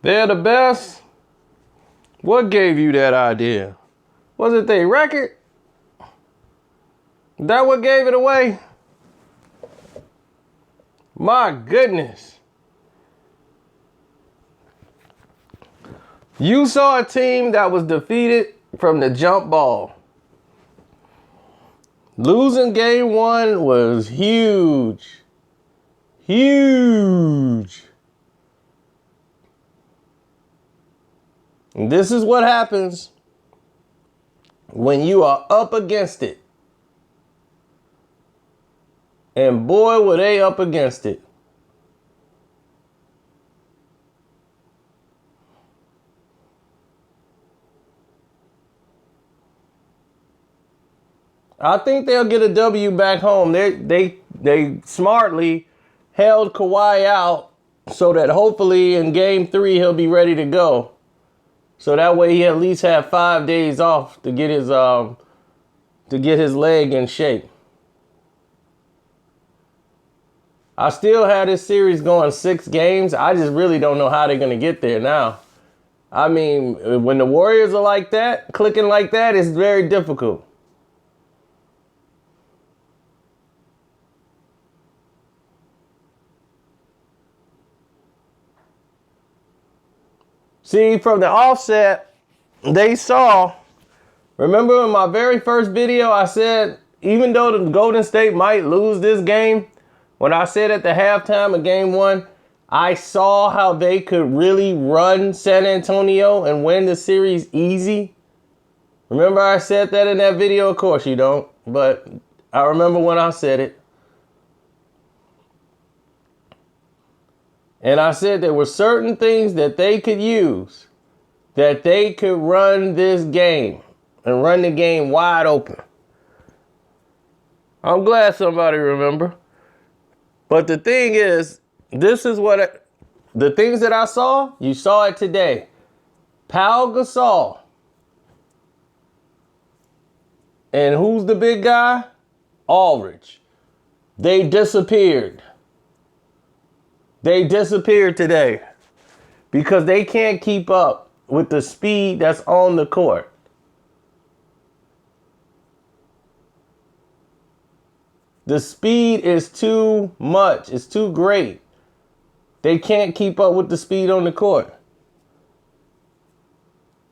They're the best? What gave you that idea? Was it their record? That what gave it away? My goodness. You saw a team that was defeated from the jump ball. Losing game one was huge. Huge. And this is what happens when you are up against it. And boy, were they up against it. I think they'll get a W back home. They smartly held Kawhi out so that hopefully in game 3 he'll be ready to go. So that way he at least have 5 days off to get his leg in shape. I still had this series going 6 games. I just really don't know how they're going to get there now. I mean, when the Warriors are like that, clicking like that, it's very difficult. See, from the offset, they saw, remember in my very first video, I said, even though the Golden State might lose this game, when I said at the halftime of game 1, I saw how they could really run San Antonio and win the series easy. Remember I said that in that video? Of course you don't, but I remember when I said it. And I said there were certain things that they could use, that they could run this game and run the game wide open. I'm glad somebody remember. But the thing is, this is what the things that I saw, you saw it today. Pau Gasol. And who's the big guy? Aldridge. They disappeared. They disappeared today because they can't keep up with the speed that's on the court. The speed is too much. It's too great. They can't keep up with the speed on the court.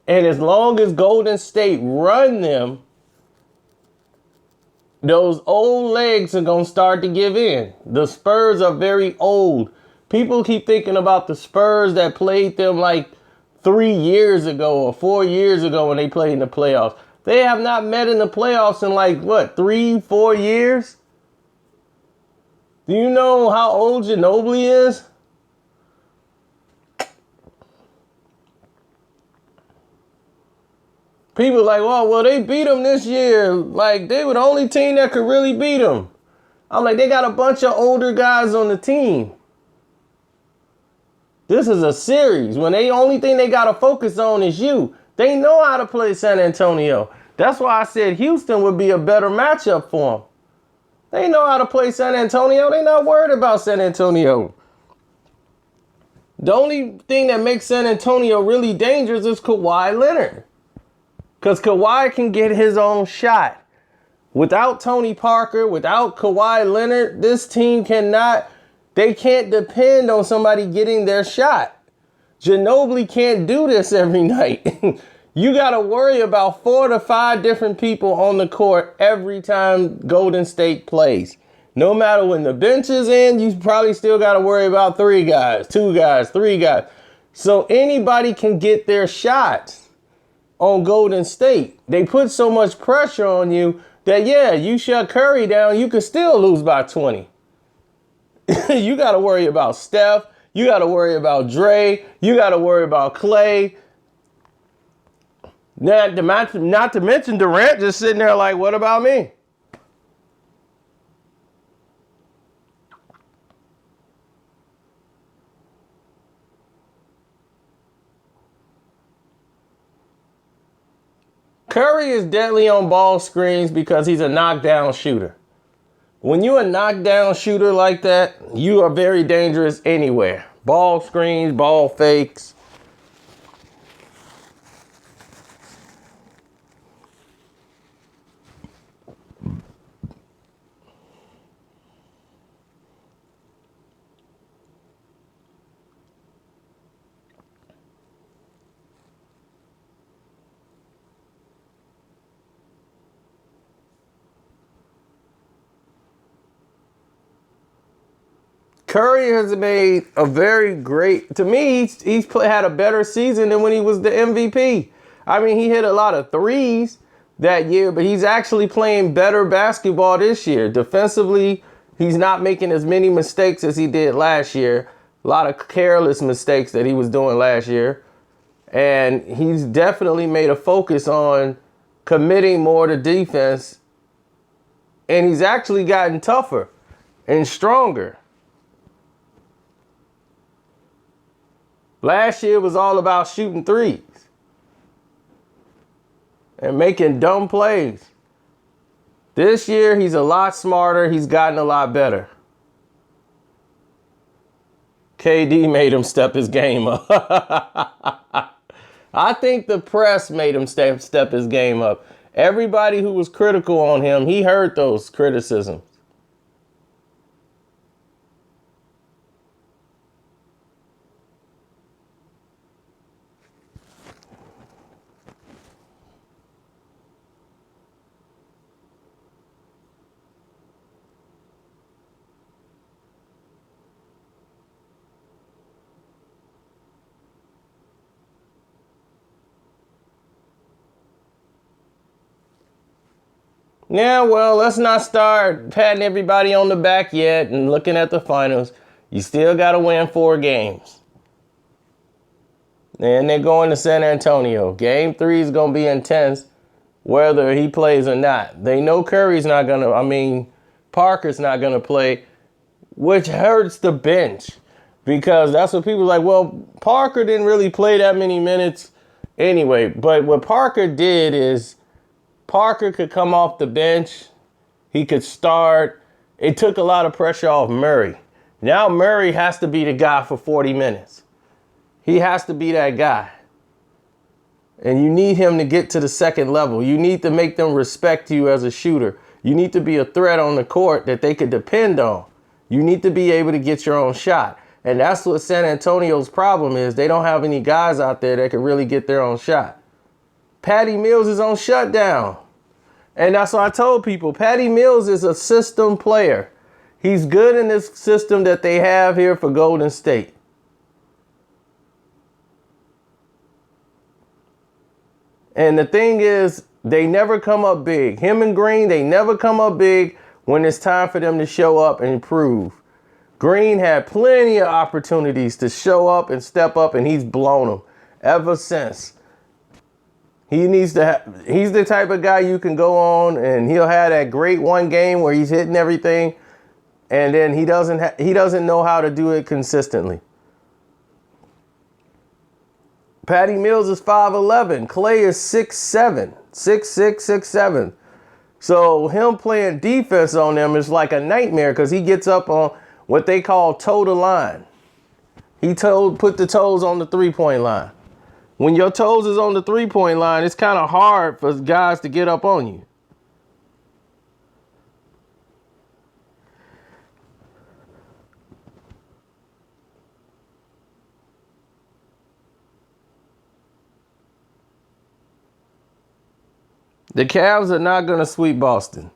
And as long as Golden State run them, those old legs are going to start to give in. The Spurs are very old. People keep thinking about the Spurs that played them like 3 years ago or 4 years ago when they played in the playoffs. They have not met in the playoffs in like, what, 3-4 years? Do you know how old Ginobili is? People like, well, they beat them this year. Like, they were the only team that could really beat them. I'm like, they got a bunch of older guys on the team. This is a series when the only thing they got to focus on is you. They know how to play San Antonio. That's why I said Houston would be a better matchup for them. They know how to play San Antonio. They're not worried about San Antonio. The only thing that makes San Antonio really dangerous is Kawhi Leonard. Because Kawhi can get his own shot. Without Tony Parker, without Kawhi Leonard, this team they can't depend on somebody getting their shot. Ginobili can't do this every night. You got to worry about 4 to 5 different people on the court every time Golden State plays. No matter when the bench is in, you probably still got to worry about 3 guys, 2 guys, 3 guys. So anybody can get their shots on Golden State. They put so much pressure on you that, yeah, you shut Curry down, you could still lose by 20. You got to worry about Steph. You got to worry about Dre. You got to worry about Clay. Not to mention Durant just sitting there like, what about me? Curry is deadly on ball screens because he's a knockdown shooter. When you're a knockdown shooter like that, you are very dangerous anywhere. Ball screens, ball fakes. Curry has made a very great, to me, had a better season than when he was the MVP. I mean, he hit a lot of threes that year, but he's actually playing better basketball this year. Defensively, he's not making as many mistakes as he did last year. A lot of careless mistakes that he was doing last year. And he's definitely made a focus on committing more to defense. And he's actually gotten tougher and stronger. Last year was all about shooting threes and making dumb plays. This year, he's a lot smarter. He's gotten a lot better. KD made him step his game up. I think the press made him step his game up. Everybody who was critical on him, he heard those criticisms. Yeah, well, let's not start patting everybody on the back yet and looking at the finals. You still got to win 4 games. And they're going to San Antonio. Game 3 is going to be intense, whether he plays or not. They know Curry's not going to, Parker's not going to play, which hurts the bench. Because that's what people are like, well, Parker didn't really play that many minutes anyway. But what Parker did is, Parker could come off the bench. He could start. It took a lot of pressure off Murray. Now Murray has to be the guy for 40 minutes. He has to be that guy. And you need him to get to the second level. You need to make them respect you as a shooter. You need to be a threat on the court that they could depend on. You need to be able to get your own shot. And that's what San Antonio's problem is. They don't have any guys out there that can really get their own shot. Patty Mills is on shutdown. And that's what I told people. Patty Mills is a system player. He's good in this system that they have here for Golden State. And the thing is, they never come up big. Him and Green, they never come up big when it's time for them to show up and improve. Green had plenty of opportunities to show up and step up, and he's blown them ever since. He's the type of guy you can go on and he'll have that great one game where he's hitting everything, and then he doesn't know how to do it consistently. Patty Mills is 5'11". Clay is 6'7", 6'6", 6'7". So him playing defense on them is like a nightmare because he gets up on what they call toe to line. Put the toes on the 3-point line. When your toes is on the 3-point line, it's kind of hard for guys to get up on you. The Cavs are not going to sweep Boston.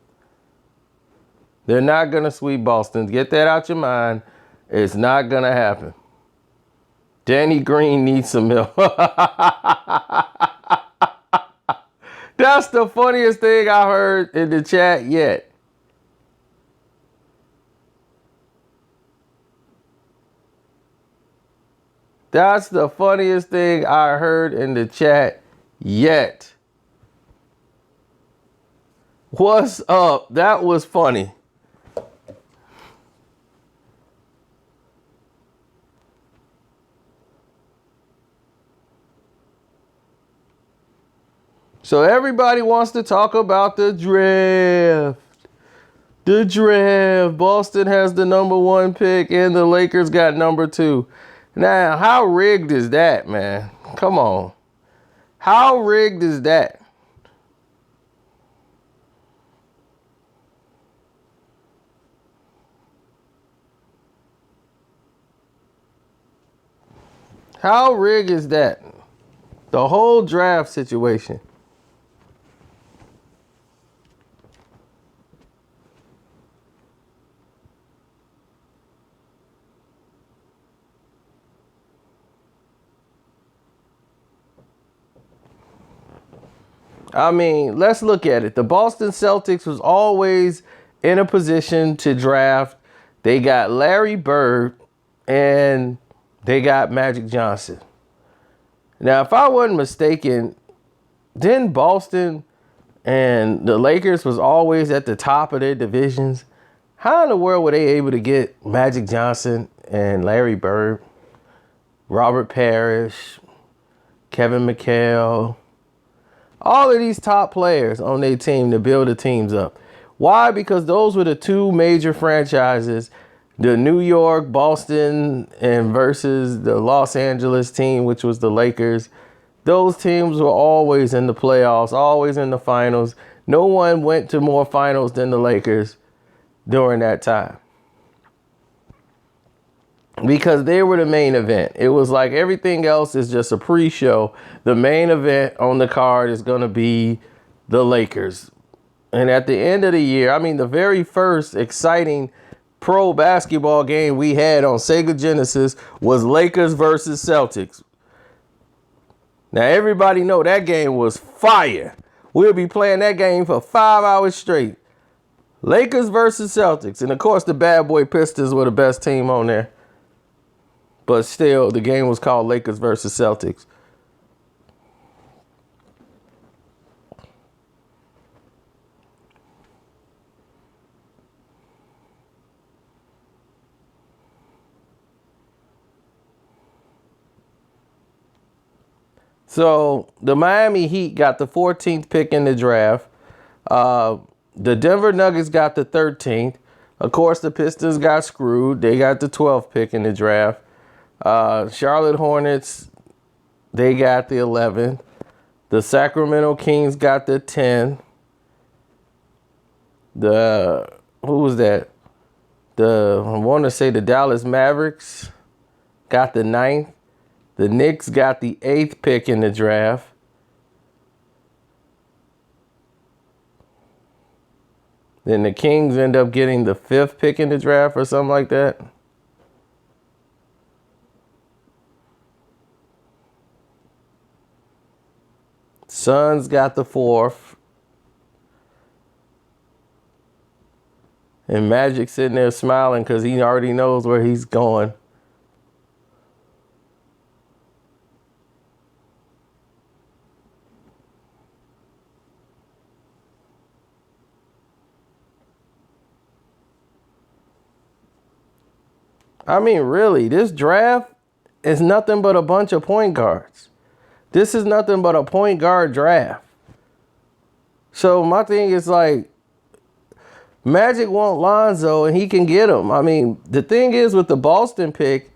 They're not going to sweep Boston. Get that out your mind. It's not going to happen. Danny Green needs some milk. That's the funniest thing I heard in the chat yet. That's the funniest thing I heard in the chat yet. What's up? That was funny. So everybody wants to talk about the draft. The draft. Boston has the number 1 pick and the Lakers got number 2. Now, how rigged is that, man? Come on. How rigged is that? How rigged is that? The whole draft situation. I mean, let's look at it. The Boston Celtics was always in a position to draft. They got Larry Bird and they got Magic Johnson. Now, if I wasn't mistaken, didn't Boston and the Lakers was always at the top of their divisions? How in the world were they able to get Magic Johnson and Larry Bird, Robert Parrish, Kevin McHale, all of these top players on their team to build the teams up? Why? Because those were the two major franchises, the New York, Boston, and versus the Los Angeles team, which was the Lakers. Those teams were always in the playoffs, always in the finals. No one went to more finals than the Lakers during that time, because they were the main event. It was like everything else is just a pre-show. The main event on the card is going to be the Lakers. And at the end of the year, I mean, the very first exciting pro basketball game we had on Sega Genesis was Lakers versus Celtics. Now, everybody know that game was fire. We'll be playing that game for 5 hours straight. Lakers versus Celtics. And, of course, the bad boy Pistons were the best team on there. But still, the game was called Lakers versus Celtics. So the Miami Heat got the 14th pick in the draft. The Denver Nuggets got the 13th. Of course, the Pistons got screwed. They got the 12th pick in the draft. Charlotte Hornets, they got the 11th. The Sacramento Kings got the 10th. Who was that? I want to say the Dallas Mavericks got the 9th. The Knicks got the 8th pick in the draft. Then the Kings end up getting the 5th pick in the draft or something like that. Suns got the 4th. And Magic sitting there smiling because he already knows where he's going. I mean, really, this draft is nothing but a bunch of point guards. This is nothing but a point guard draft. So my thing is like, Magic want Lonzo and he can get him. I mean, the thing is with the Boston pick,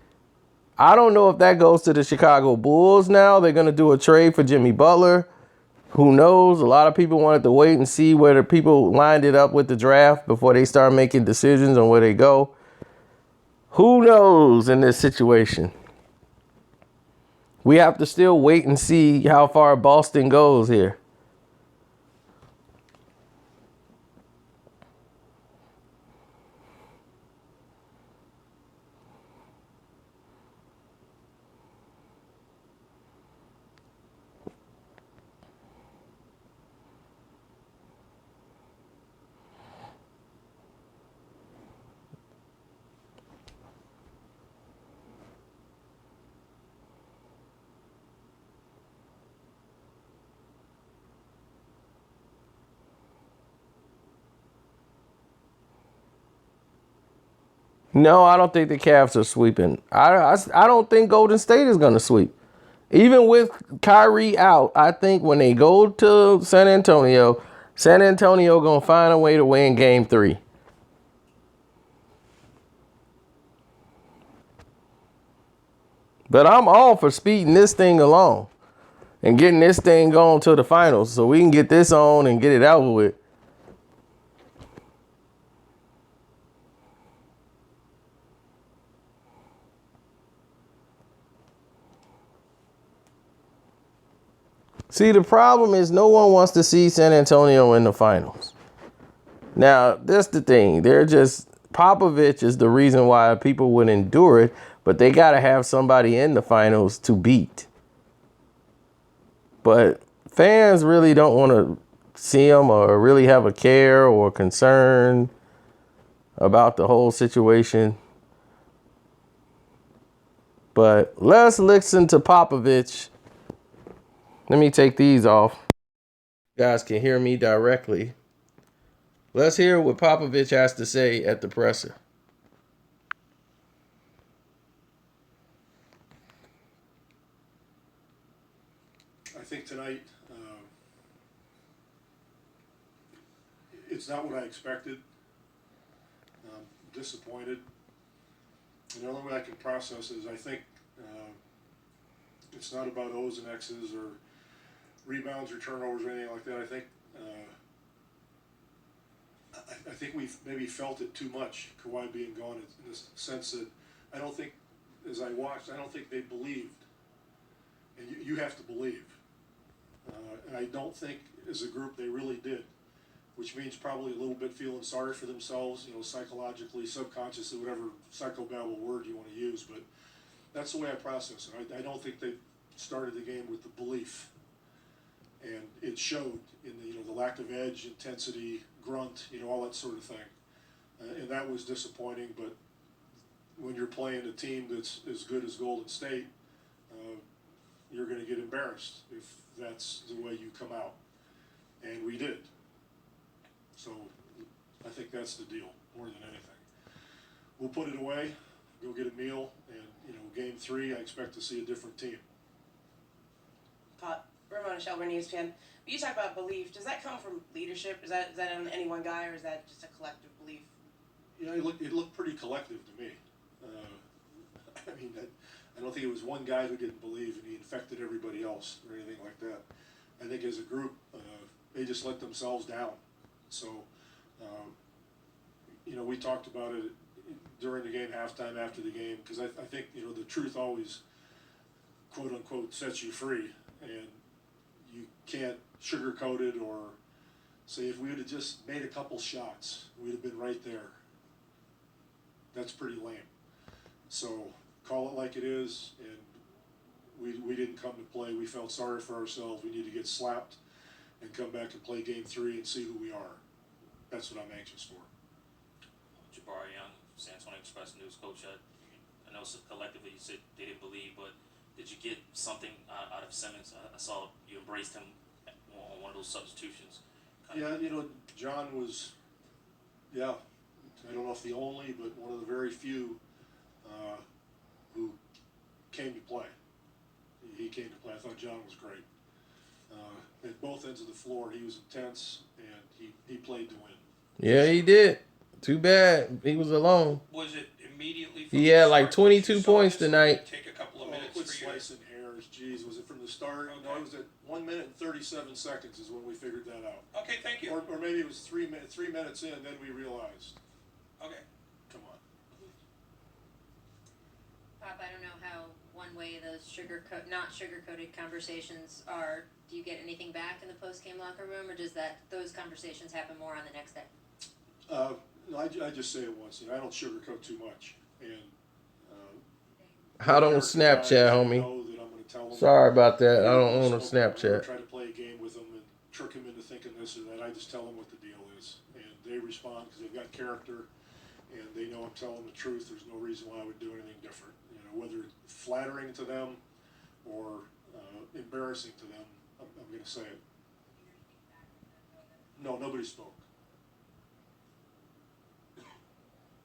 I don't know if that goes to the Chicago Bulls now. They're going to do a trade for Jimmy Butler. Who knows? A lot of people wanted to wait and see whether people lined it up with the draft before they start making decisions on where they go. Who knows in this situation? We have to still wait and see how far Boston goes here. No, I don't think the Cavs are sweeping. I don't think Golden State is going to sweep. Even with Kyrie out, I think when they go to San Antonio going to find a way to win Game 3. But I'm all for speeding this thing along and getting this thing going to the finals so we can get this on and get it out with. See, the problem is no one wants to see San Antonio in the finals. Now, that's the thing. Popovich is the reason why people would endure it, but they got to have somebody in the finals to beat. But fans really don't want to see him or really have a care or concern about the whole situation. But let's listen to Popovich. Let me take these off. You guys can hear me directly. Let's hear what Popovich has to say at the presser. I think tonight, it's not what I expected. I'm disappointed. And the only way I can process it is I think it's not about O's and X's or rebounds or turnovers or anything like that. I think we've maybe felt it too much, Kawhi being gone, in the sense that I don't think, as I watched, I don't think they believed. And you have to believe. And I don't think, as a group, they really did, which means probably a little bit feeling sorry for themselves, psychologically, subconsciously, whatever psychobabble word you want to use. But that's the way I process it. I don't think they started the game with the belief, and it showed in the lack of edge, intensity, grunt, all that sort of thing, and that was disappointing. But when you're playing a team that's as good as Golden State, you're going to get embarrassed if that's the way you come out, and we did. So I think that's the deal more than anything. We'll put it away, go get a meal, and game 3, I expect to see a different team. Ramona Shelburne, ESPN. You talk about belief. Does that come from leadership? Is that on any one guy, or is that just a collective belief? It looked pretty collective to me. I don't think it was one guy who didn't believe and he infected everybody else or anything like that. I think as a group, they just let themselves down. So, we talked about it during the game, halftime, after the game, because I think, the truth always, quote unquote, sets you free. And you can't sugarcoat it or say, if we would have just made a couple shots, we'd have been right there. That's pretty lame. So call it like it is, and we didn't come to play. We felt sorry for ourselves. We need to get slapped and come back and play game 3 and see who we are. That's what I'm anxious for. Jabari Young, San Antonio Express News coach. I know collectively you said they didn't believe, but did you get something out of Simmons? I saw you embraced him on one of those substitutions. John was, I don't know if the only, but one of the very few who came to play. He came to play. I thought John was great. At both ends of the floor, he was intense, and he played to win. Yeah, he did. Too bad he was alone. Was it immediately? He had like 22 points tonight. Take a couple of minutes. Quit slicing hairs. Jeez, was it from the start? Okay. No, it was at 1 minute and 37 seconds is when we figured that out. Okay, thank you. Or maybe it was 3 minutes in, then we realized. Okay. Come on. Pop, I don't know how one way those not sugar-coated conversations are. Do you get anything back in the post-game locker room, or does those conversations happen more on the next day? No, I just say it once. I don't sugarcoat too much, and I don't Snapchat, homie. Sorry about that. I don't own a Snapchat. Try to play a game with them and trick them into thinking this or that. I just tell them what the deal is, and they respond because they've got character, and they know I'm telling the truth. There's no reason why I would do anything different. Whether it's flattering to them or embarrassing to them, I'm going to say it. No, nobody spoke.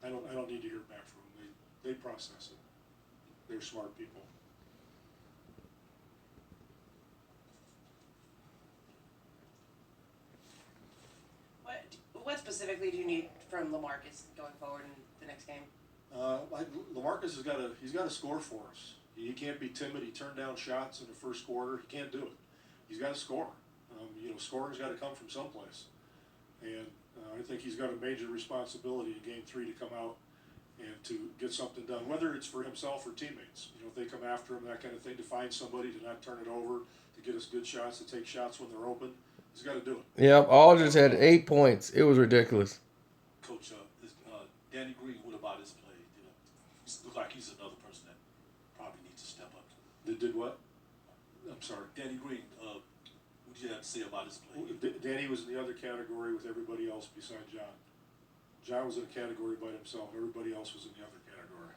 I don't need to hear back from them. They process it. They're smart people. What specifically do you need from LaMarcus going forward in the next game? LaMarcus he's got to score for us. He can't be timid. He turned down shots in the first quarter. He can't do it. He's got to score. Scoring's got to come from someplace. And I think he's got a major responsibility in Game 3 to come out and to get something done, whether it's for himself or teammates. If they come after him, that kind of thing, to find somebody, to not turn it over, to get us good shots, to take shots when they're open. He's got to do it. Yep, Aldridge had 8 points. It was ridiculous. Coach, Danny Green, what about his play? He looks like he's another person that probably needs to step up. Did what? I'm sorry. Danny Green, What do you have to say about his play? Danny was in the other category with everybody else besides John. John was in a category by himself. Everybody else was in the other category.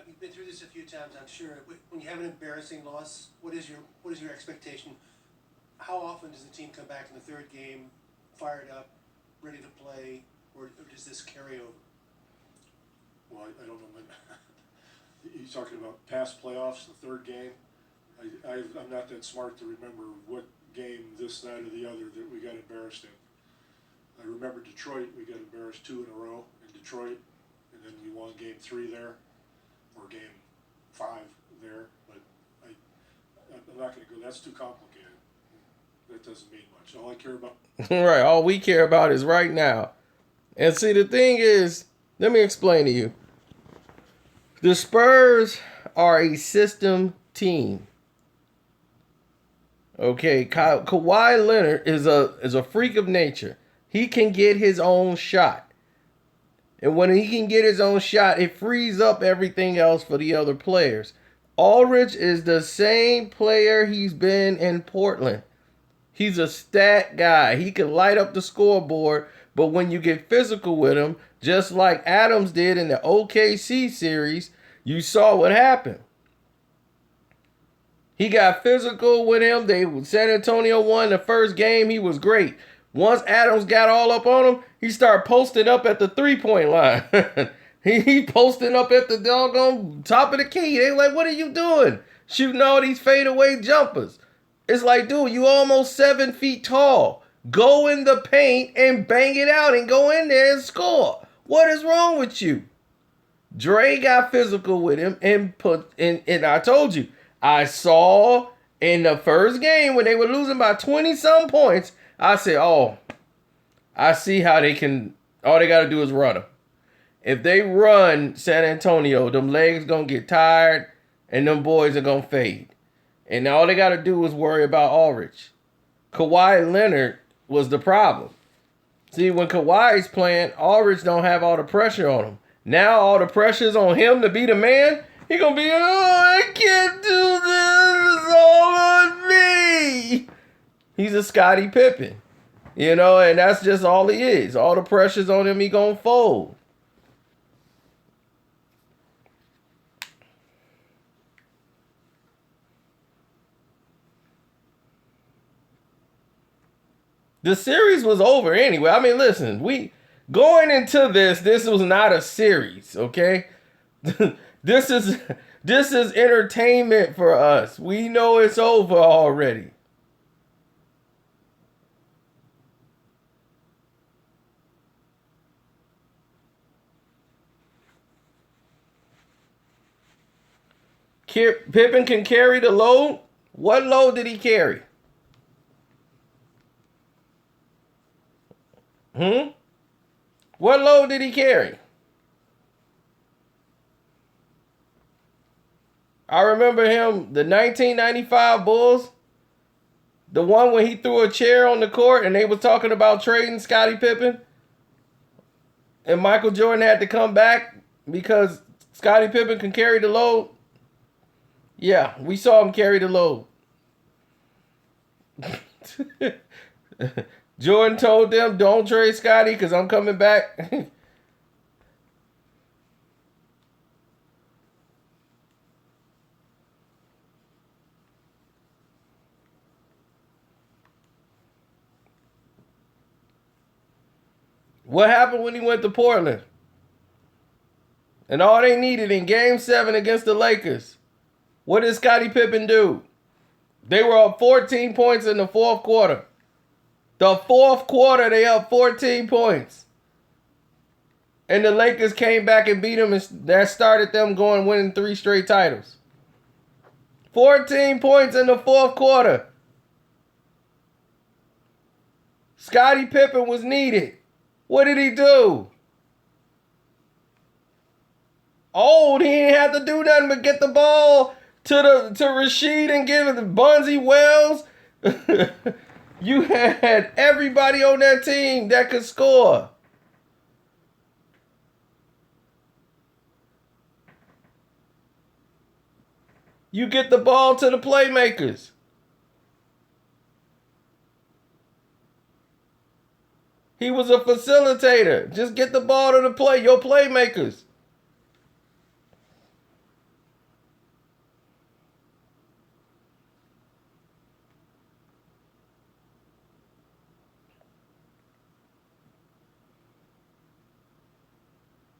You've been through this a few times, I'm sure. When you have an embarrassing loss, what is your expectation? How often does the team come back in the third game, fired up, ready to play, or does this carry over? Well, I don't know. You're talking about past playoffs, the third game. I'm not that smart to remember what game, this, that, or the other, that we got embarrassed in. I remember Detroit, we got embarrassed 2 in a row in Detroit, and then we won game 3 there, or game 5 there, but I'm not going to go, that's too complicated. That doesn't mean much. All I care about... Right, all we care about is right now. And see, the thing is, let me explain to you. The Spurs are a system team. Okay, Kawhi Leonard is a freak of nature. He can get his own shot. And when he can get his own shot, it frees up everything else for the other players. Aldridge is the same player he's been in Portland. He's a stat guy. He can light up the scoreboard, but when you get physical with him, just like Adams did in the OKC series, you saw what happened. He got physical with him. San Antonio won the first game. He was great. Once Adams got all up on him, he started posting up at the three-point line. he posting up at the doggone top of the key. They like, what are you doing? Shooting all these fadeaway jumpers. It's like, dude, you almost 7 feet tall. Go in the paint and bang it out and go in there and score. What is wrong with you? Dre got physical with him and I told you, I saw in the first game when they were losing by 20-some points, I said, oh, I see how they can, all they got to do is run them. If they run San Antonio, them legs going to get tired and them boys are going to fade. And all they got to do is worry about Aldridge. Kawhi Leonard was the problem. See, when Kawhi's playing, Aldridge don't have all the pressure on him. Now all the pressure's on him to be the man. He gonna be, oh, I can't do this. It's all on me. He's a Scottie Pippen. You know, and that's just all he is. All the pressure's on him, he gonna fold. The series was over anyway. I mean, listen, going into this was not a series, okay? This is entertainment for us. We know it's over already. Pippen can carry the load. What load did he carry? What load did he carry? I remember him, the 1995 Bulls, the one when he threw a chair on the court and they were talking about trading Scottie Pippen. And Michael Jordan had to come back because Scottie Pippen can carry the load. Yeah, we saw him carry the load. Jordan told them, don't trade Scottie because I'm coming back. What happened when he went to Portland? And all they needed in Game 7 against the Lakers, what did Scottie Pippen do? They were up 14 points in the fourth quarter. The fourth quarter, they up 14 points. And the Lakers came back and beat them, and that started them winning 3 straight titles. 14 points in the fourth quarter. Scottie Pippen was needed. What did he do? Old, he didn't have to do nothing but get the ball to Rashid and give it to Bunzi Wells. You had everybody on that team that could score. You get the ball to the playmakers. He was a facilitator. Just get the ball to your playmakers.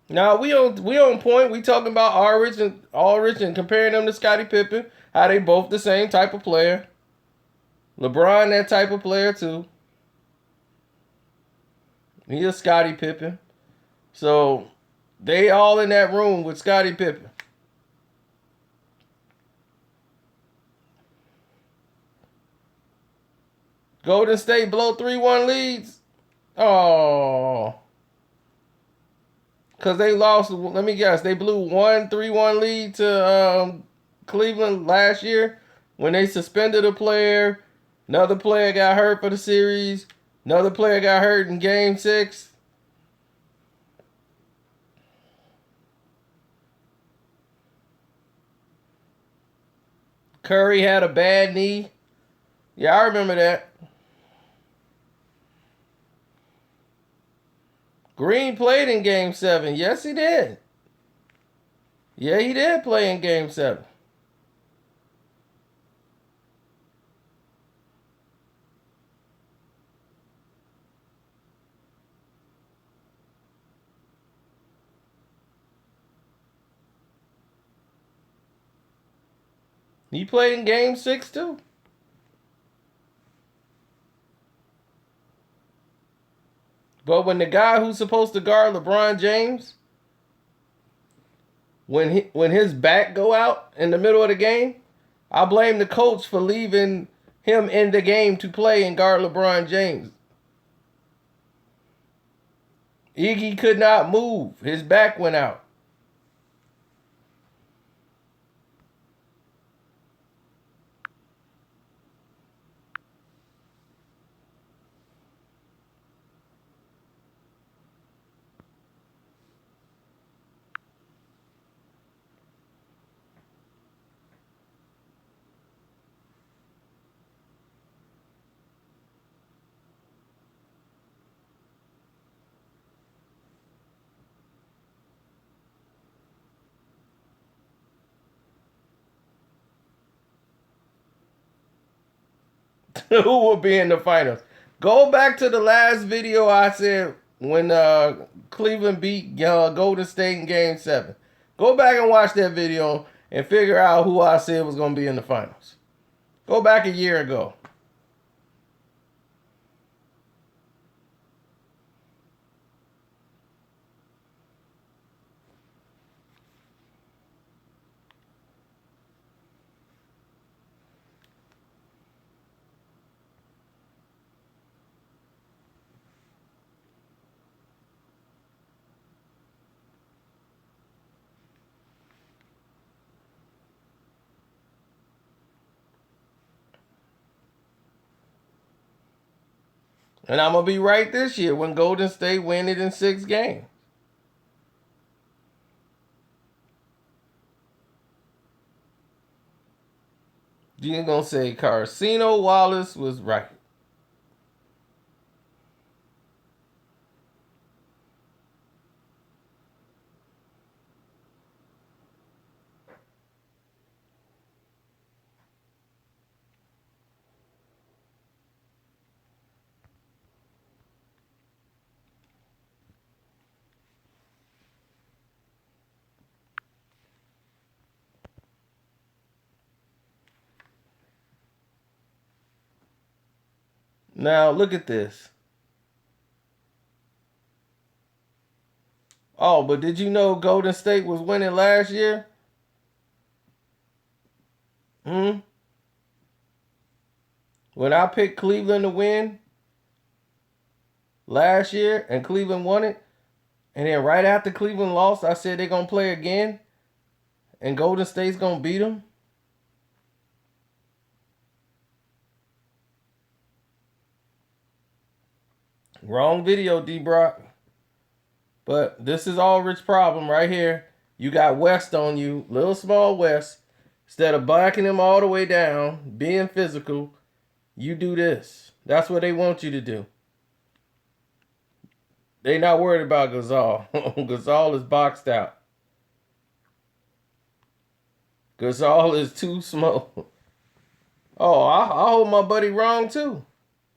Now we on point. We talking about Aldridge and comparing them to Scottie Pippen. How they both the same type of player. LeBron that type of player too. He is Scottie Pippen. So they all in that room with Scottie Pippen. Golden State blow 3-1 leads. Oh. Because they lost, let me guess, they blew 3-1 lead to Cleveland last year when they suspended a player. Another player got hurt for the series. Another player got hurt in Game 6. Curry had a bad knee. Yeah, I remember that. Green played in Game 7. Yes, he did. Yeah, he did play in Game 7. He played in Game 6 too. But when the guy who's supposed to guard LeBron James, when his back go out in the middle of the game, I blame the coach for leaving him in the game to play and guard LeBron James. Iggy could not move. His back went out. Who will be in the finals? Go back to the last video I said when Cleveland beat Golden State in Game 7. Go back and watch that video and figure out who I said was going to be in the finals. Go back a year ago. And I'm going to be right this year when Golden State win it in 6 games. You're going to say Carcino Wallace was right. Now, look at this. Oh, but did you know Golden State was winning last year? When I picked Cleveland to win last year and Cleveland won it, and then right after Cleveland lost, I said they're going to play again and Golden State's going to beat them. Wrong video, D-Brock. But this is Aldridge's problem right here. You got West on you, little small West. Instead of backing him all the way down, being physical, you do this. That's what they want you to do. They not worried about Gasol. Gasol is boxed out. Gasol is too small. Oh, I hold my buddy wrong too.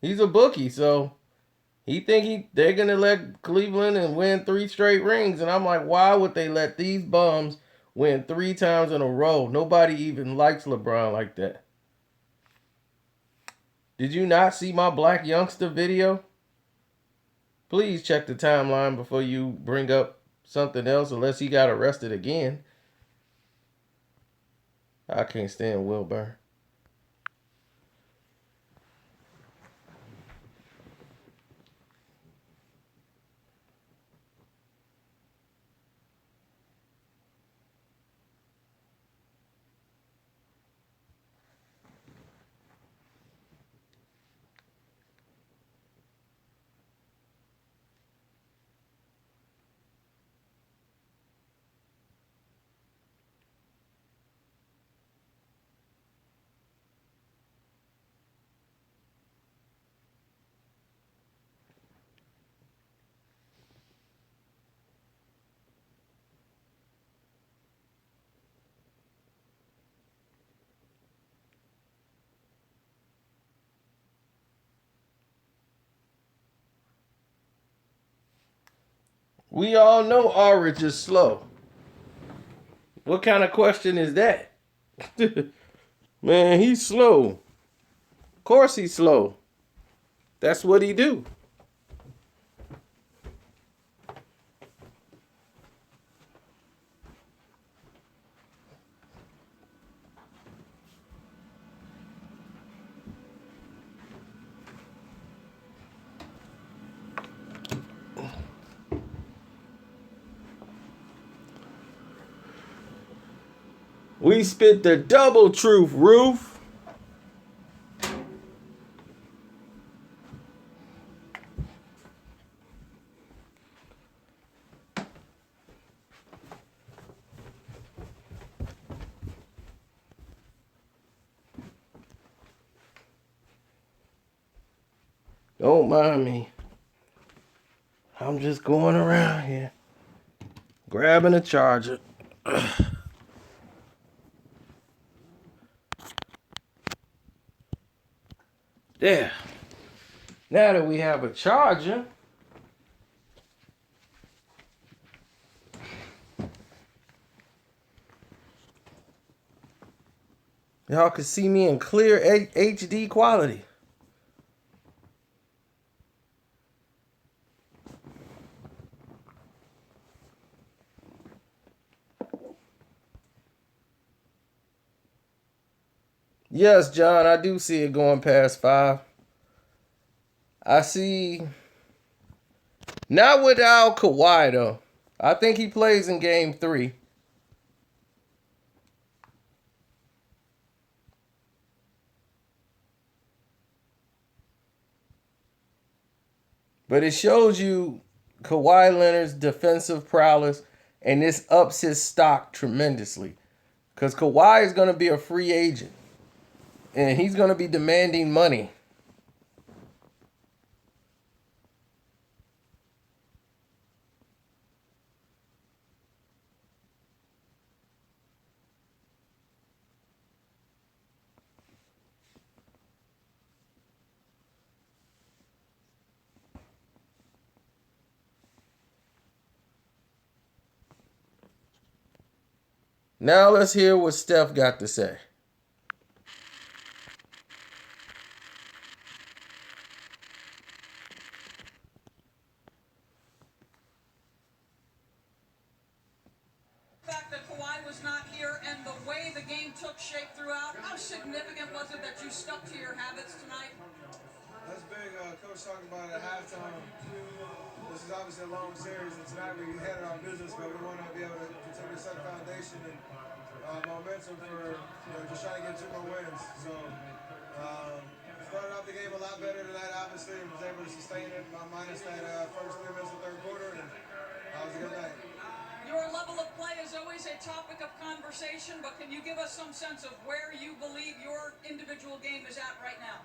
He's a bookie, so he think they're gonna let Cleveland and win 3 straight rings, and I'm like, why would they let these bums win 3 times in a row? Nobody even likes LeBron like that. Did you not see my black youngster video? Please check the timeline before you bring up something else, unless he got arrested again. I can't stand Wilbur. We all know Ulrich is slow. What kind of question is that? Man, he's slow. Of course he's slow. That's what he do. We spit the double truth, Roof. Don't mind me. I'm just going around here, grabbing a charger. There. Now that we have a charger, y'all can see me in clear HD quality. Yes, John, I do see it going past 5. I see. Not without Kawhi, though. I think he plays in game 3. But it shows you Kawhi Leonard's defensive prowess, and this ups his stock tremendously. Because Kawhi is going to be a free agent, and he's going to be demanding money. Now let's hear what Steph got to say. The fact that Kawhi was not here and the way the game took shape throughout, how significant was it that you stuck to your habits tonight? That's big. Coach talking about it at halftime. This is obviously a long series, and tonight we handled our business, but we want to be able to continue to set a foundation and momentum for just trying to get 2 more wins. So started off the game a lot better tonight. Obviously, was able to sustain it minus that first 3 minutes of third quarter, and it was a good night. Your level of play is always a a topic of conversation, but can you give us some sense of where you believe your individual game is at right now?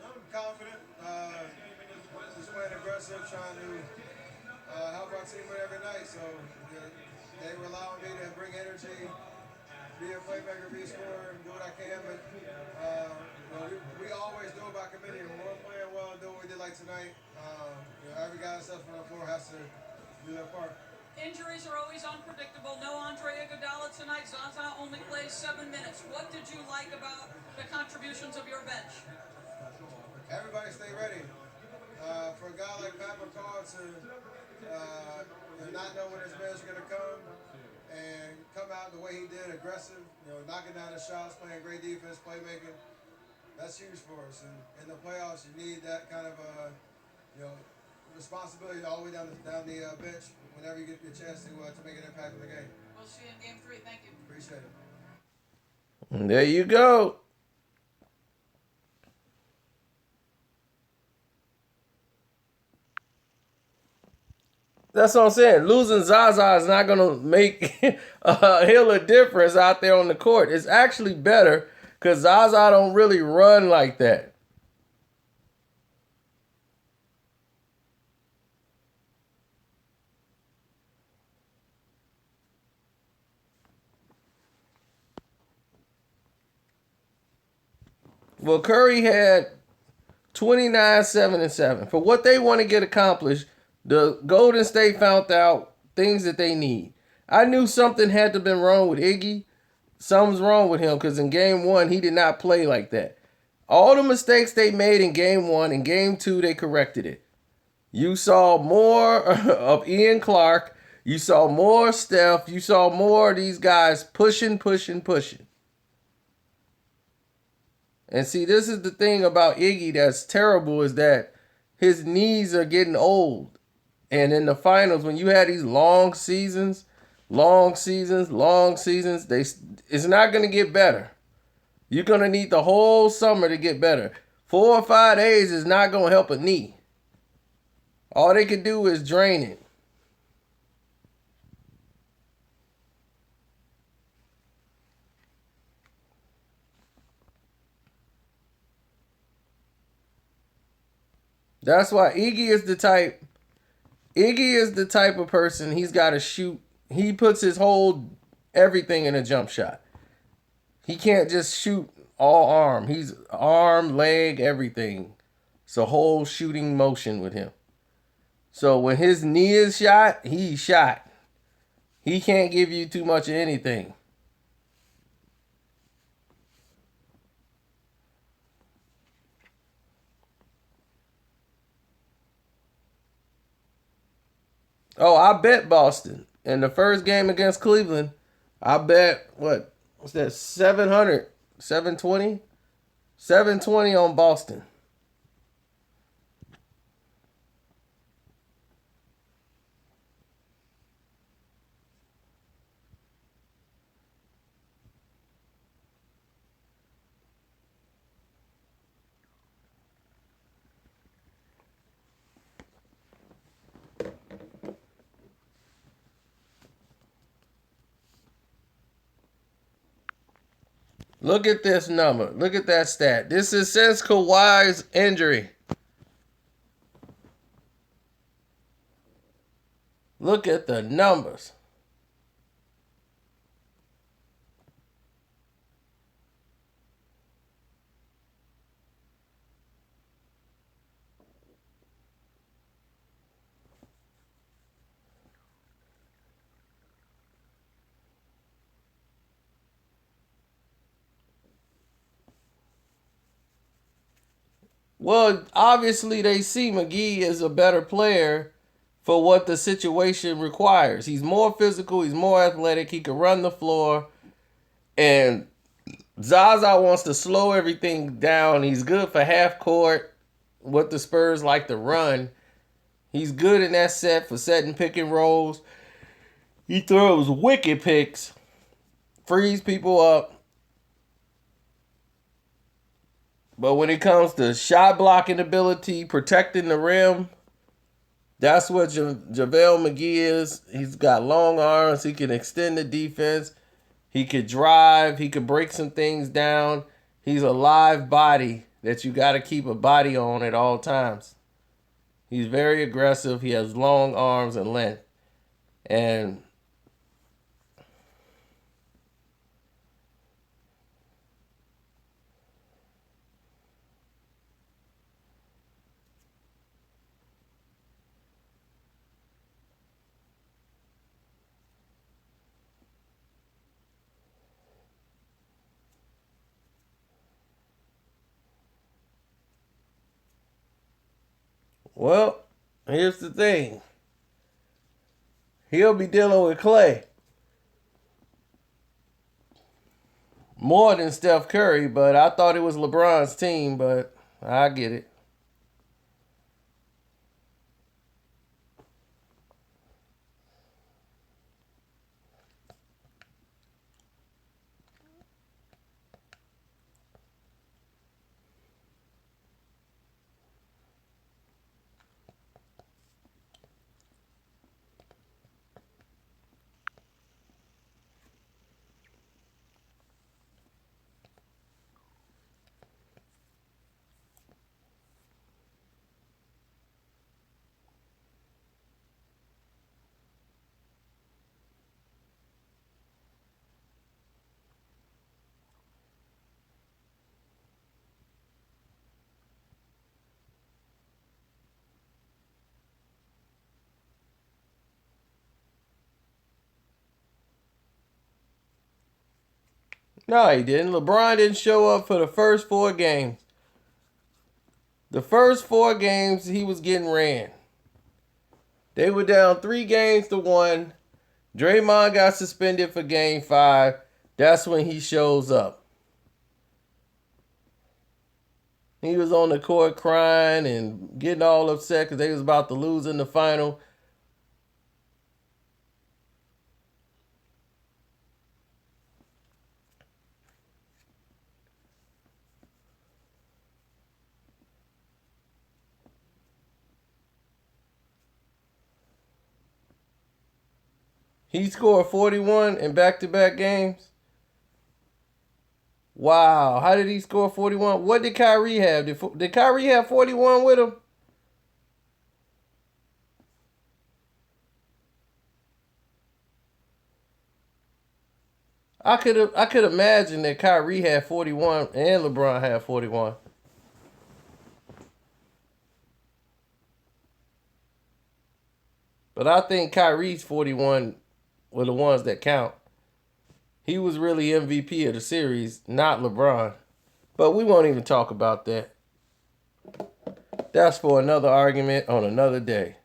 I'm confident. Just playing aggressive, trying to help our team win every night. So they rely on me to bring energy, be a playmaker, be a scorer, and do what I can. But we always do it by committee. When we're playing well and do what we did like tonight, every guy that's up on the floor has to do their part. Injuries are always unpredictable. No Andre Iguodala tonight. Zaza only plays 7 minutes. What did you like about the contributions of your bench? Everybody stay ready. For a guy like Pat McCall to not know when his minutes are going to come and come out the way he did, aggressive, knocking down the shots, playing great defense, playmaking, that's huge for us. And in the playoffs, you need that kind of responsibility all the way down the bench whenever you get your chance to make an impact in the game. We'll see you in Game 3. Thank you. Appreciate it. And there you go. That's what I'm saying. Losing Zaza is not going to make a hill of difference out there on the court. It's actually better because Zaza don't really run like that. Well, Curry had 29, 7, and 7. For what they want to get accomplished, the Golden State found out things that they need. I knew something had to have been wrong with Iggy. Something's wrong with him because in Game 1, he did not play like that. All the mistakes they made in Game 1, in Game 2, they corrected it. You saw more of Ian Clark. You saw more Steph. You saw more of these guys pushing. And see, this is the thing about Iggy that's terrible is that his knees are getting old. And in the finals, when you had these long seasons, it's not going to get better. You're going to need the whole summer to get better. 4 or 5 days is not going to help a knee. All they can do is drain it. That's why Iggy is the type of person, he's got to shoot. He puts his whole everything in a jump shot. He can't just shoot all arm. He's arm, leg, everything. It's a whole shooting motion with him. So when his knee is shot, he's shot. He can't give you too much of anything. Oh, I bet Boston. In the first game against Cleveland, I bet, what's that, 700, 720? 720 on Boston. Look at this number. Look at that stat. This is since Kawhi's injury. Look at the numbers. Well, obviously they see McGee is a better player for what the situation requires. He's more physical. He's more athletic. He can run the floor. And Zaza wants to slow everything down. He's good for half court, what the Spurs like to run. He's good in that set for setting pick and rolls. He throws wicked picks, frees people up. But when it comes to shot blocking ability, protecting the rim, That's what JaVale McGee is. He's got long arms. He can extend the defense. He could drive. He could break some things down. He's a live body that you got to keep a body on at all times. He's very aggressive. He has long arms and length. And well, here's the thing. He'll be dealing with Clay more than Steph Curry, but I thought it was LeBron's team, but I get it. No, he didn't. LeBron didn't show up for the first 4 games. The first 4 games, he was getting ran. They were down 3 games to 1. Draymond got suspended for game 5. That's when he shows up. He was on the court crying and getting all upset because they was about to lose in the final. He scored 41 in back-to-back games. Wow. How did he score 41? What did Kyrie have? Did Kyrie have 41 with him? I could imagine that Kyrie had 41 and LeBron had 41. But I think Kyrie's 41 were the ones that count. He was really MVP of the series, not LeBron. But we won't even talk about that. That's for another argument on another day.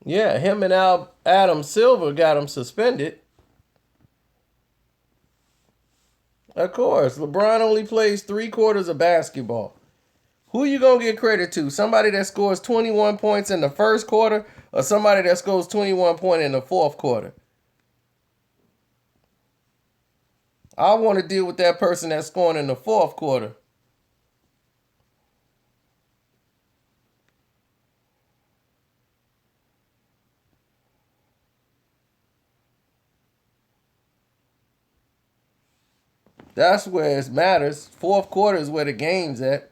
Yeah, him and Adam Silver got him suspended. Of course, LeBron only plays 3/4 of basketball. Who you going to get credit to? Somebody that scores 21 points in the first quarter or somebody that scores 21 points in the fourth quarter? I want to deal with that person that's scoring in the fourth quarter. That's where it matters. Fourth quarter is where the game's at.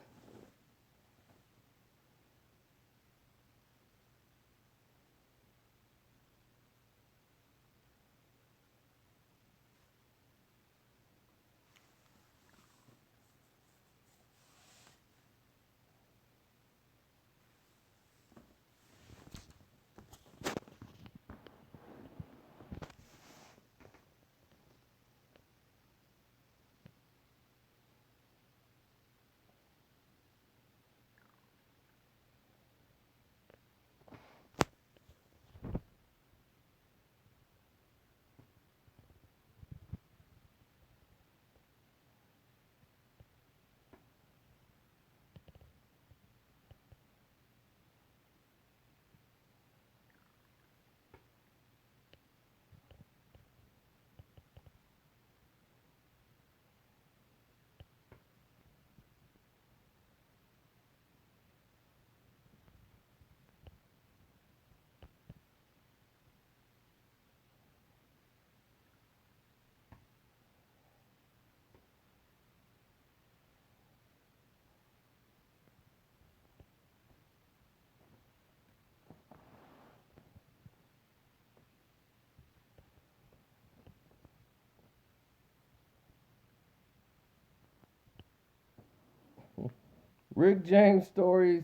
Rick James stories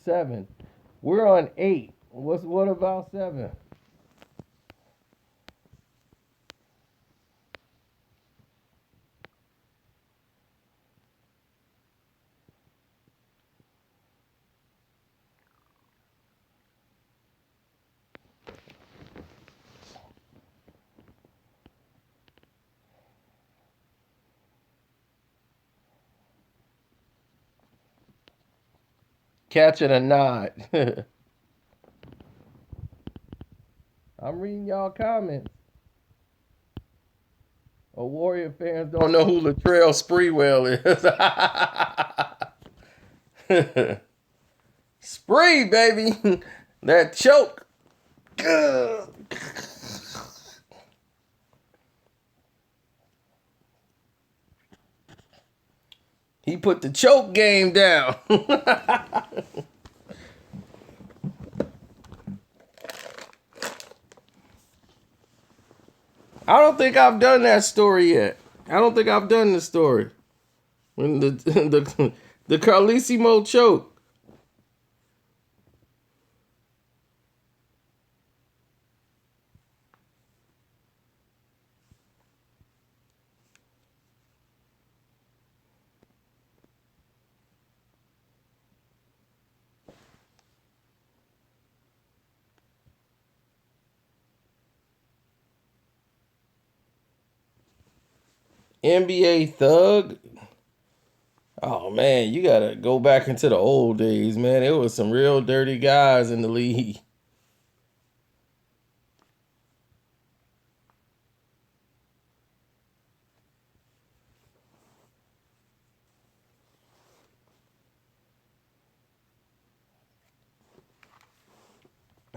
7. We're on 8. What about 7? Catching a nod. I'm reading y'all comments. Warrior fans don't know who Latrell Sprewell is. Spree, baby. That choke. He put the choke game down. I don't think I've done that story yet. I don't think I've done the story. When the Carlissimo choke. NBA thug. Oh man, you gotta go back into the old days, man. It was some real dirty guys in the league.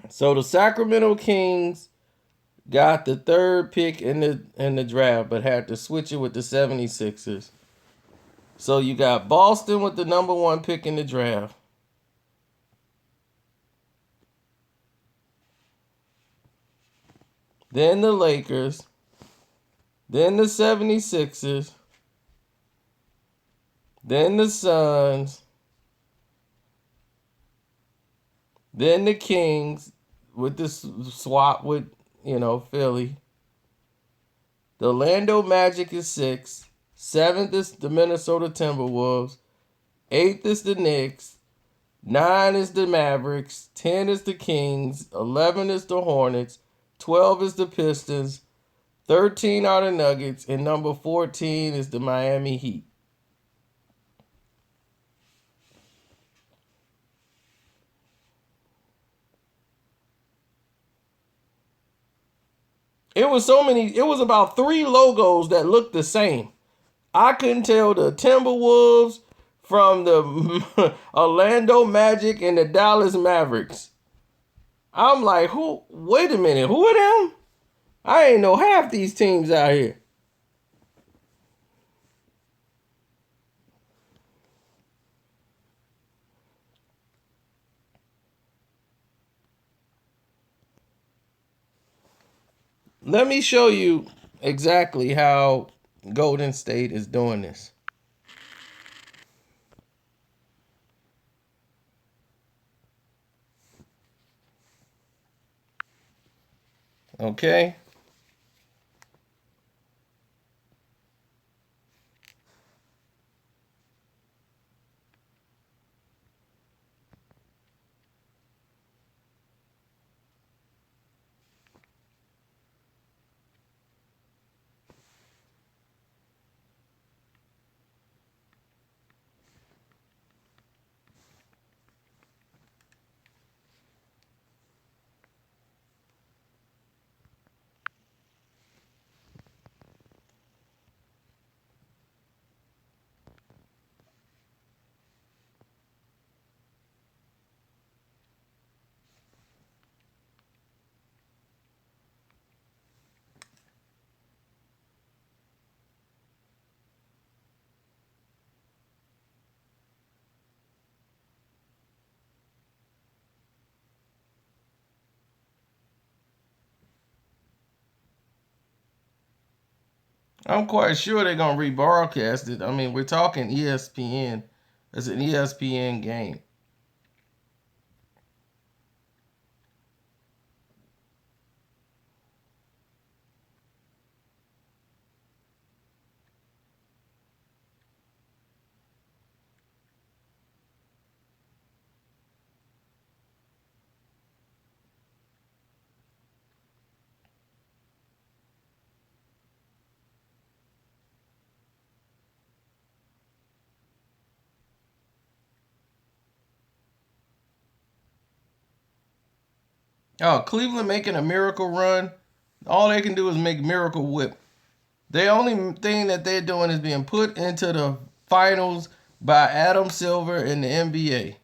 So the Sacramento Kings got the 3rd pick in the draft, but had to switch it with the 76ers. So you got Boston with the number 1 pick in the draft. Then the Lakers. Then the 76ers. Then the Suns. Then the Kings with the swap with, Philly. The Orlando Magic is 6. 7th is the Minnesota Timberwolves. 8th is the Knicks. 9 is the Mavericks. 10 is the Kings. 11 is the Hornets. 12 is the Pistons. 13 are the Nuggets. And number 14 is the Miami Heat. It was about 3 logos that looked the same. I couldn't tell the Timberwolves from the Orlando Magic and the Dallas Mavericks. I'm like, wait a minute, who are them? I ain't know half these teams out here. Let me show you exactly how Golden State is doing this. Okay? I'm quite sure they're going to rebroadcast it. I mean, we're talking ESPN. It's an ESPN game. Oh, Cleveland making a miracle run. All they can do is make Miracle Whip. The only thing that they're doing is being put into the finals by Adam Silver in the NBA.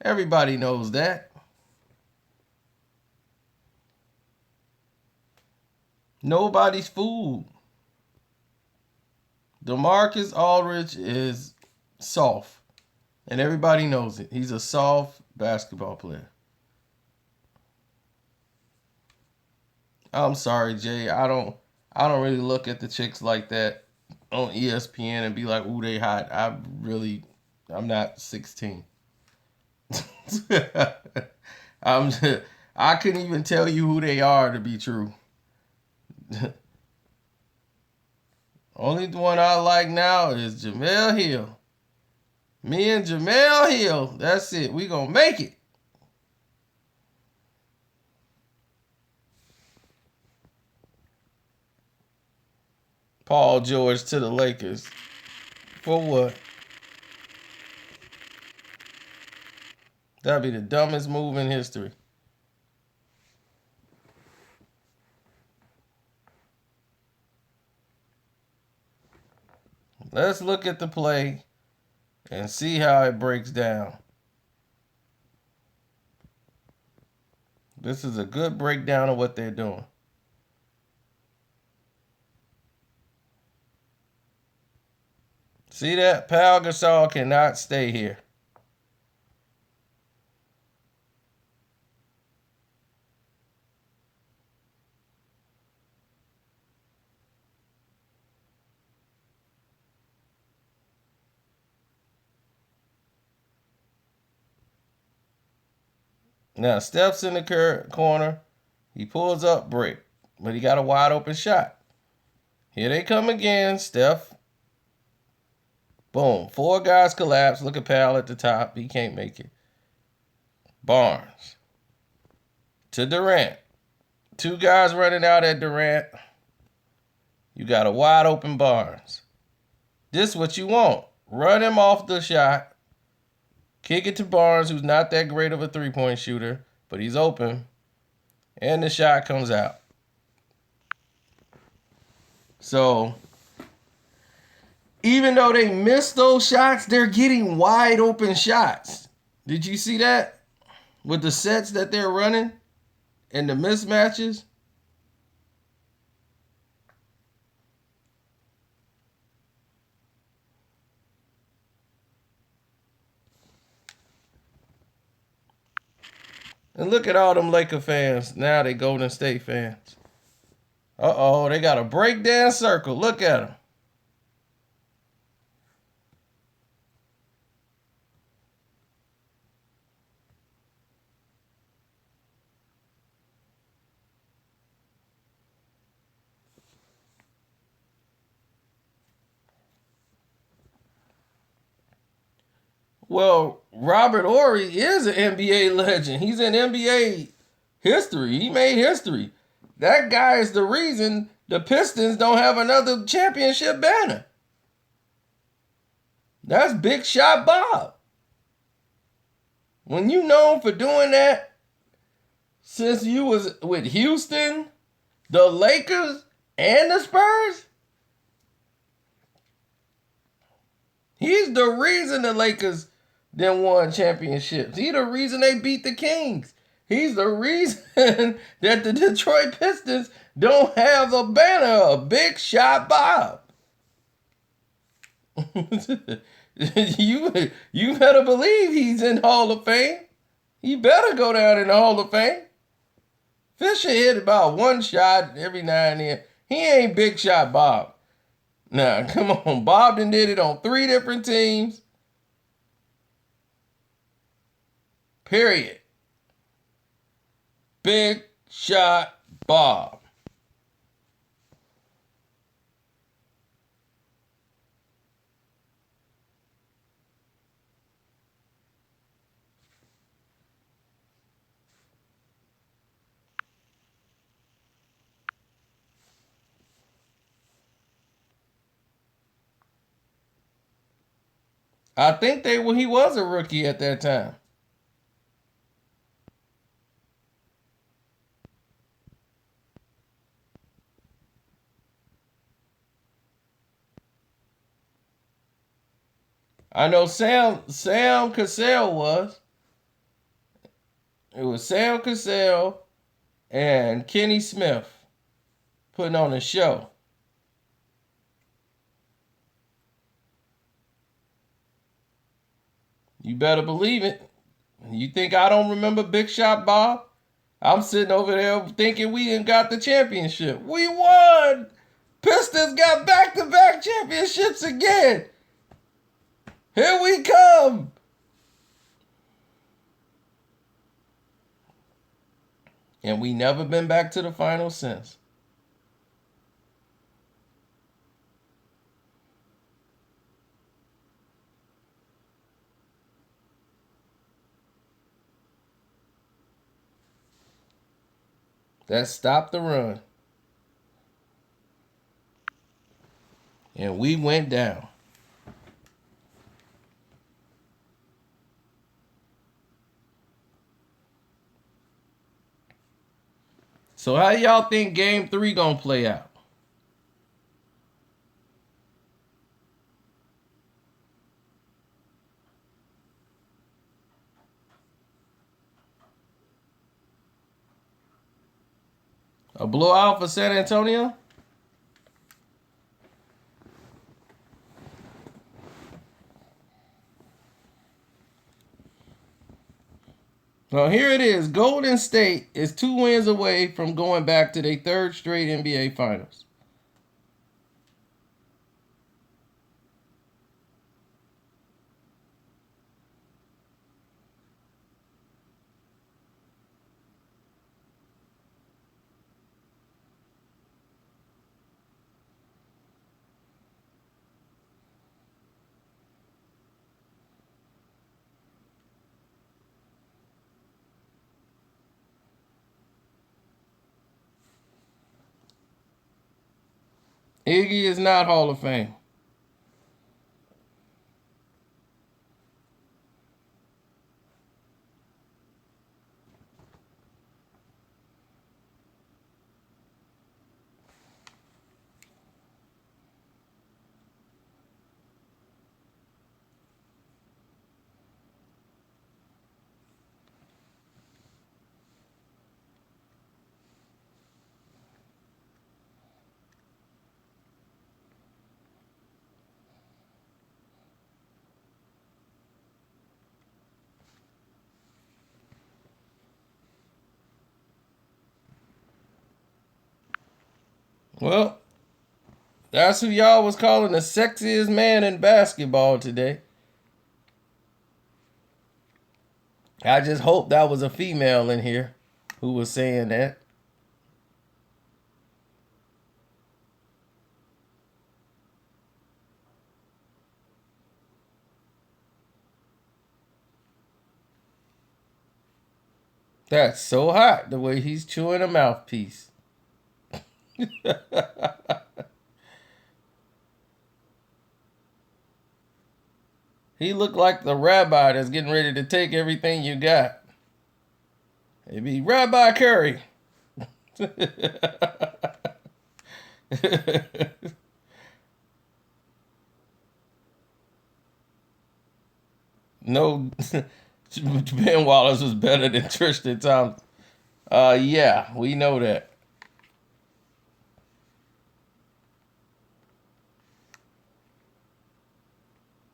Everybody knows that. Nobody's fooled. DeMarcus Aldridge is soft, and everybody knows it. He's a soft basketball player. I'm sorry, Jay. I don't really look at the chicks like that on ESPN and be like, "Ooh, they hot." I'm not 16. I couldn't even tell you who they are to be true. Only one I like now is Jamel Hill. Me and Jamel Hill. That's it. We gonna make it. Paul George to the Lakers. For what? That'd be the dumbest move in history. Let's look at the play and see how it breaks down. This is a good breakdown of what they're doing. See that? Pau Gasol cannot stay here. Now, Steph's in the corner. He pulls up break, but he got a wide open shot. Here they come again. Steph. Boom. 4 guys collapse. Look at Powell at the top. He can't make it. Barnes. To Durant. 2 guys running out at Durant. You got a wide open Barnes. This is what you want. Run him off the shot. Kick it to Barnes, who's not that great of a three-point shooter, but he's open. And the shot comes out. So, even though they missed those shots, they're getting wide open shots. Did you see that? With the sets that they're running and the mismatches? And look at all them Laker fans. Now they Golden State fans. Uh-oh, they got a breakdown circle. Look at them. Well, Robert Horry is an NBA legend. He's in NBA history. He made history. That guy is the reason the Pistons don't have another championship banner. That's Big Shot Bob. When you known for doing that since you was with Houston, the Lakers, and the Spurs, he's the reason the Lakers then won championships. He's the reason they beat the Kings. He's the reason that the Detroit Pistons don't have a banner of Big Shot Bob. You better believe he's in Hall of Fame. He better go down in the Hall of Fame. Fisher hit about 1 shot every now and then. He ain't Big Shot Bob. Nah, come on. Bob done did it on 3 different teams. Period. Big Shot Bob. I think he was a rookie at that time. I know Sam Cassell was. It was Sam Cassell and Kenny Smith putting on a show. You better believe it. You think I don't remember Big Shot Bob? I'm sitting over there thinking we ain't got the championship. We won! Pistons got back-to-back championships again. Here we come. And we never been back to the final since. That stopped the run. And we went down. So how y'all think Game 3 gonna play out? A blowout for San Antonio? Well, here it is. Golden State is 2 wins away from going back to their 3rd straight NBA Finals. Iggy is not Hall of Fame. Well, that's who y'all was calling the sexiest man in basketball today. I just hope that was a female in here who was saying that. That's so hot, the way he's chewing a mouthpiece. He looked like the rabbi that's getting ready to take everything you got. It'd be Rabbi Curry. No, Ben Wallace was better than Tristan Thompson. Yeah, we know that.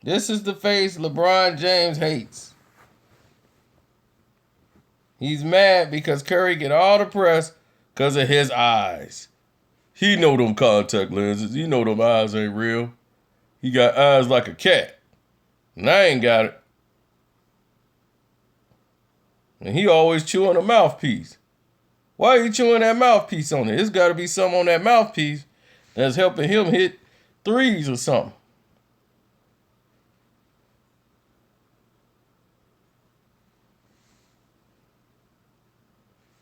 This is the face LeBron James hates. He's mad because Curry get all the press because of his eyes. He know them contact lenses. He know them eyes ain't real. He got eyes like a cat. And I ain't got it. And he always chewing a mouthpiece. Why are you chewing that mouthpiece on it? It's got to be something on that mouthpiece that's helping him hit threes or something.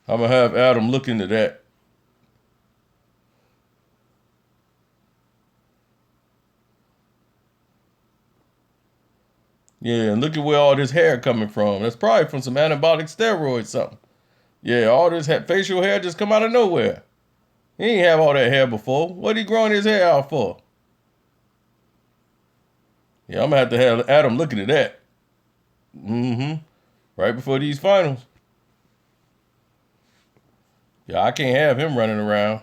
I'm going to have Adam look into that. Yeah, and look at where all this hair coming from. That's probably from some anabolic steroids or something. Yeah, all this facial hair just come out of nowhere. He ain't have all that hair before. What he growing his hair out for? Yeah, I'm going to have Adam looking at that. Right before these finals. Yeah, I can't have him running around.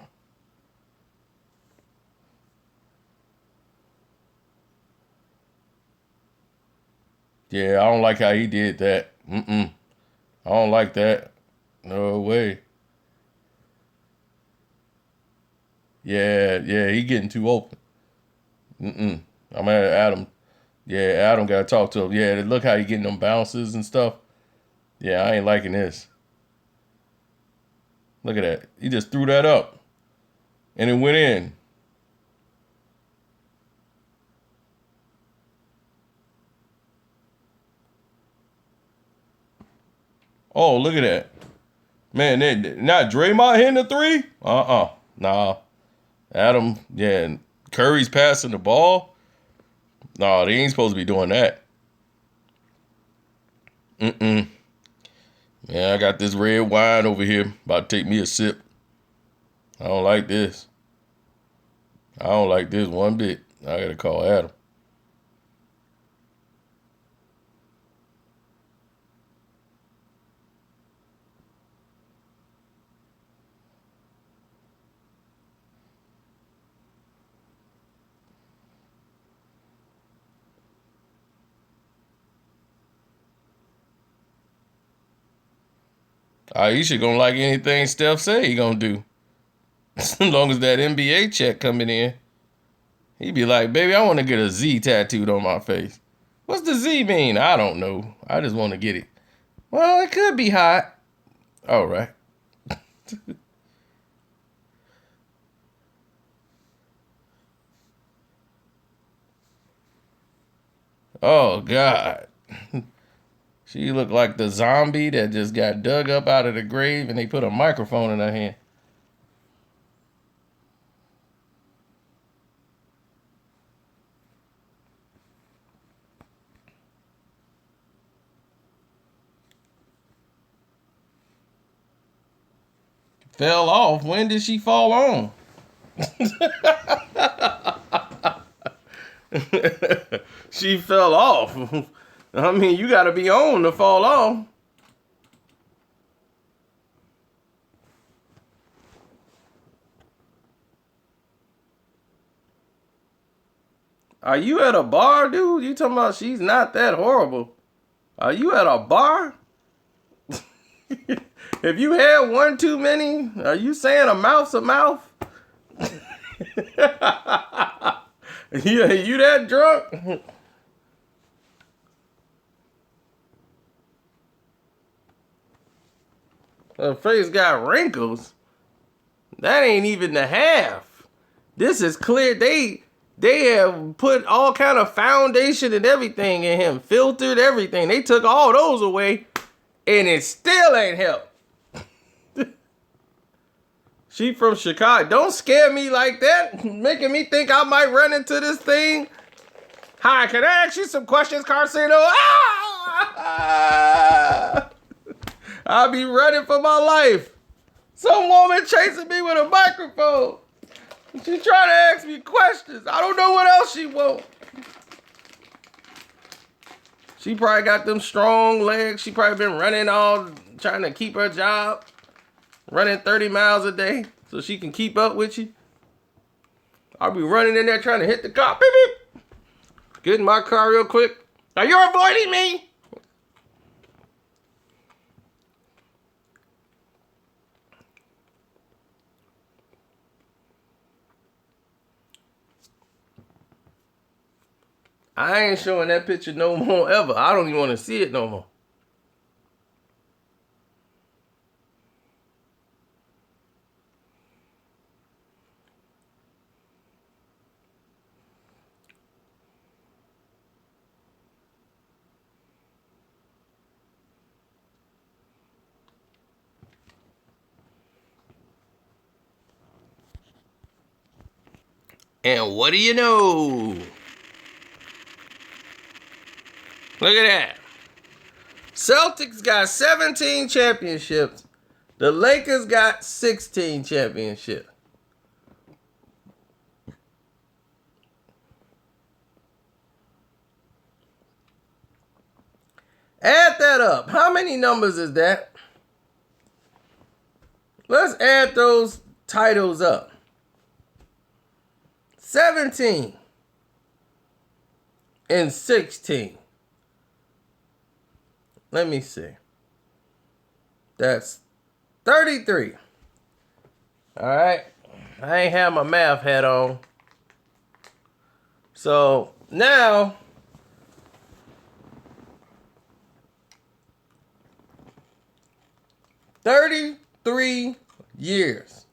Yeah, I don't like how he did that. I don't like that. No way. Yeah, he getting too open. I'm gonna have Adam. Yeah, Adam gotta talk to him. Yeah, look how he getting them bounces and stuff. Yeah, I ain't liking this. Look at that. He just threw that up. And it went in. Oh, look at that. Man, not Draymond hitting the three? Nah. Adam, yeah, Curry's passing the ball. No, they ain't supposed to be doing that. Man, I got this red wine over here. About to take me a sip. I don't like this. I don't like this one bit. I gotta call Adam. Aisha gonna like anything Steph say he gonna do. As long as that NBA check coming in. He be like, baby, I want to get a Z tattooed on my face. What's the Z mean? I don't know. I just want to get it. Well, it could be hot. All right. Oh, God. She looked like the zombie that just got dug up out of the grave and they put a microphone in her hand. Fell off. When did she fall on? She fell off. I mean, you got to be on to fall off. Are you at a bar, dude? You talking about she's not that horrible? Are you at a bar? If you had one too many, are you saying a mouth's a mouth? You that drunk? Her face got wrinkles. That ain't even the half. This is clear. They have put all kind of foundation and everything in him, filtered everything. They took all those away, and it still ain't helped. She from Chicago. Don't scare me like that, making me think I might run into this thing. Hi, can I ask you some questions, Carcino? Ah! I'll be running for my life. Some woman chasing me with a microphone. She trying to ask me questions. I don't know what else she want. She probably got them strong legs. She probably been running all, trying to keep her job. Running 30 miles a day so she can keep up with you. I'll be running in there trying to hit the car. Beep, beep. Get in my car real quick. Now you're avoiding me. I ain't showing that picture no more ever. I don't even want to see it no more. And what do you know? Look at that. Celtics got 17 championships. The Lakers got 16 championships. Add that up. How many numbers is that? Let's add those titles up. 17 and 16. Let me see. That's 33. All right. I ain't have my math hat on. So now, $33 years.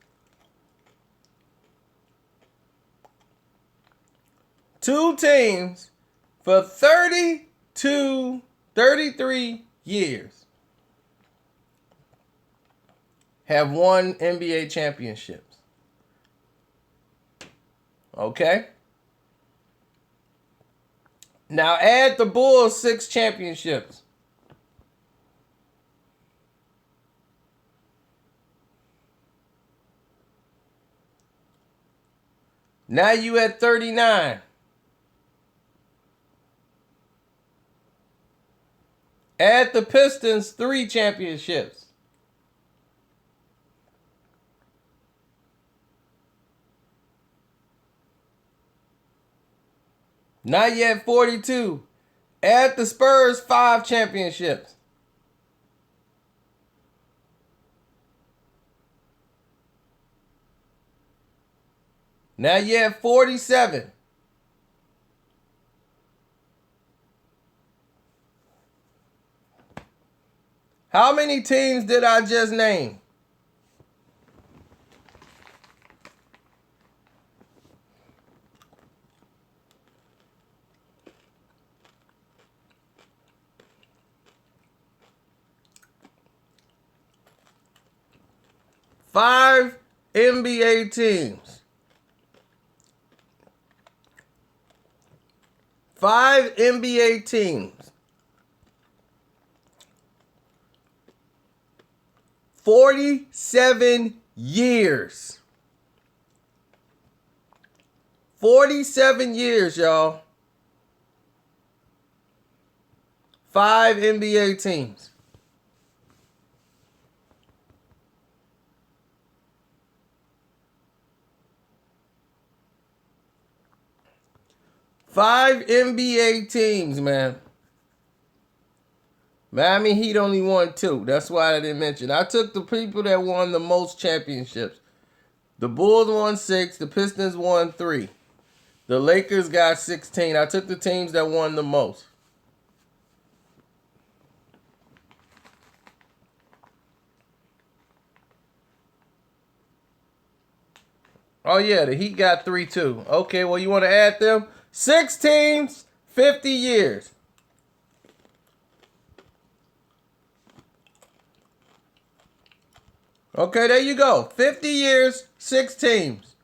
Two teams for 33 years have won NBA championships. Okay? Now add the Bulls' 6 championships. Now you at 39. Add the Pistons' 3 championships. Now you at 42. Add the Spurs' 5 championships. Now you at 47. How many teams did I just name? Five NBA teams. 5 NBA teams. 47 years. 47 years, y'all. 5 NBA teams. Five NBA teams, man. Miami Heat only won 2. That's why I didn't mention. I took the people that won the most championships. The Bulls won 6. The Pistons won 3. The Lakers got 16. I took the teams that won the most. Oh, yeah, the Heat got 3 too. Okay, well, you want to add them? 6 teams, 50 years. Okay, there you go. 50 years, 6 teams.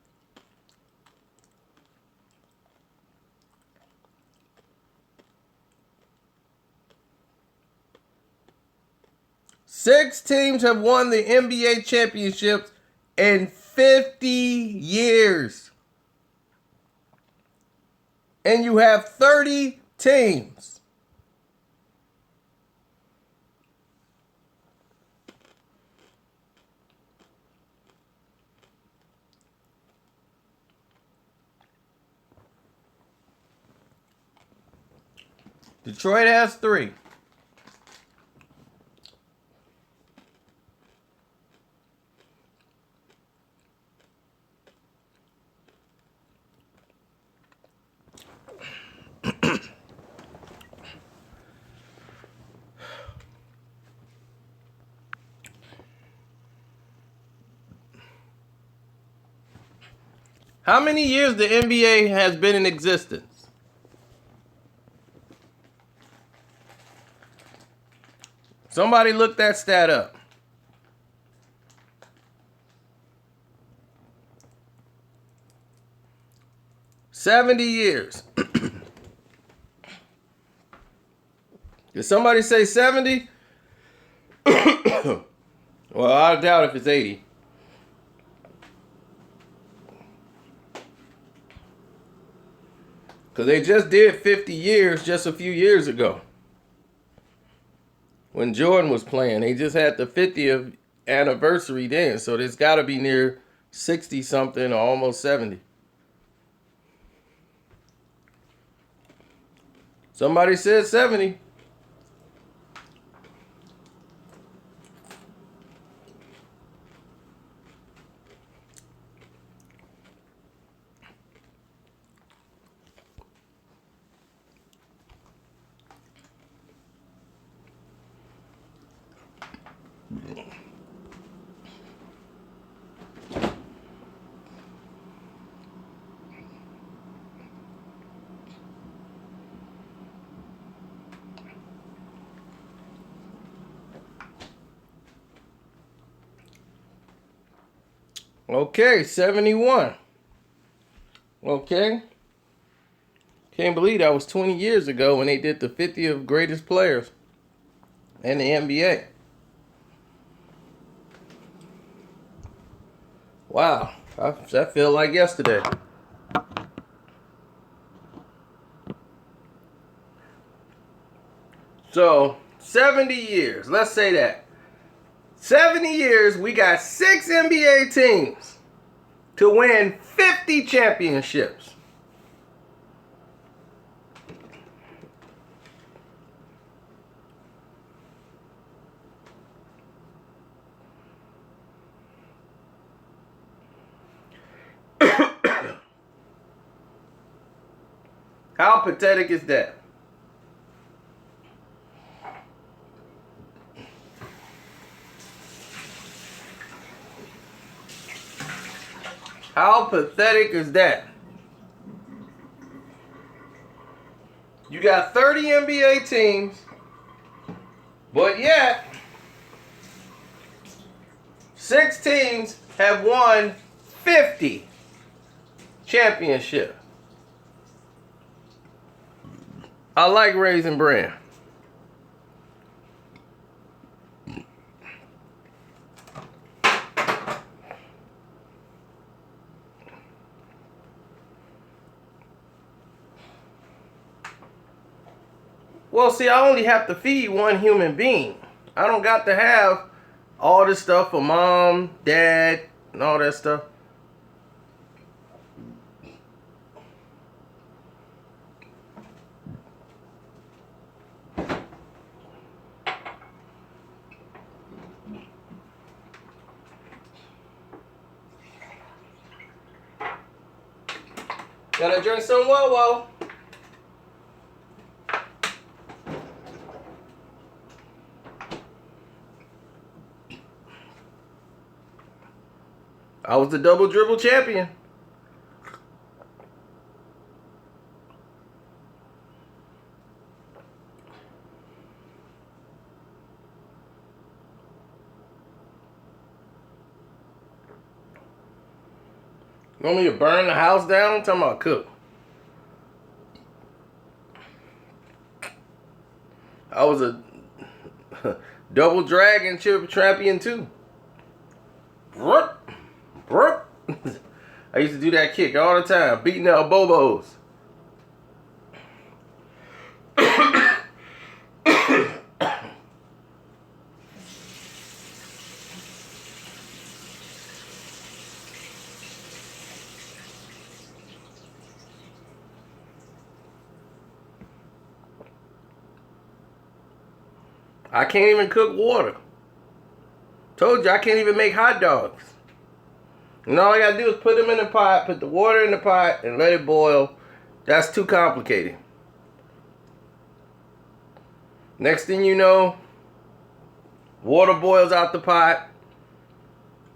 Six teams have won the NBA championships in 50 years. And you have 30 teams. Detroit has 3. How many years the NBA has been in existence? Somebody look that stat up. 70 years. Did somebody say 70? Well, I doubt if it's 80. Because they just did 50 years just a few years ago. When Jordan was playing. They just had the 50th anniversary then. So it's got to be near 60 something or almost 70. Somebody said 70. Okay, 71. Okay. Can't believe that was 20 years ago when they did the 50th greatest players in the NBA. Wow, that felt like yesterday. So, 70 years, let's say that. 70 years, we got 6 NBA teams to win 50 championships. How pathetic is that? How pathetic is that? You got 30 NBA teams, but yet 6 teams have won 50 championships. I like Raisin Bran. Well, see, I only have to feed one human being. I don't got to have all this stuff for mom, dad, and all that stuff. Gotta drink some Whoa. I was the double dribble champion. You want me to burn the house down? I'm talking about cook. I was a double dragon champion too. I used to do that kick all the time, beating up Bobos. I can't even cook water. Told you I can't even make hot dogs. And all I gotta do is put them in the pot, put the water in the pot, and let it boil. That's too complicated. Next thing you know, water boils out the pot.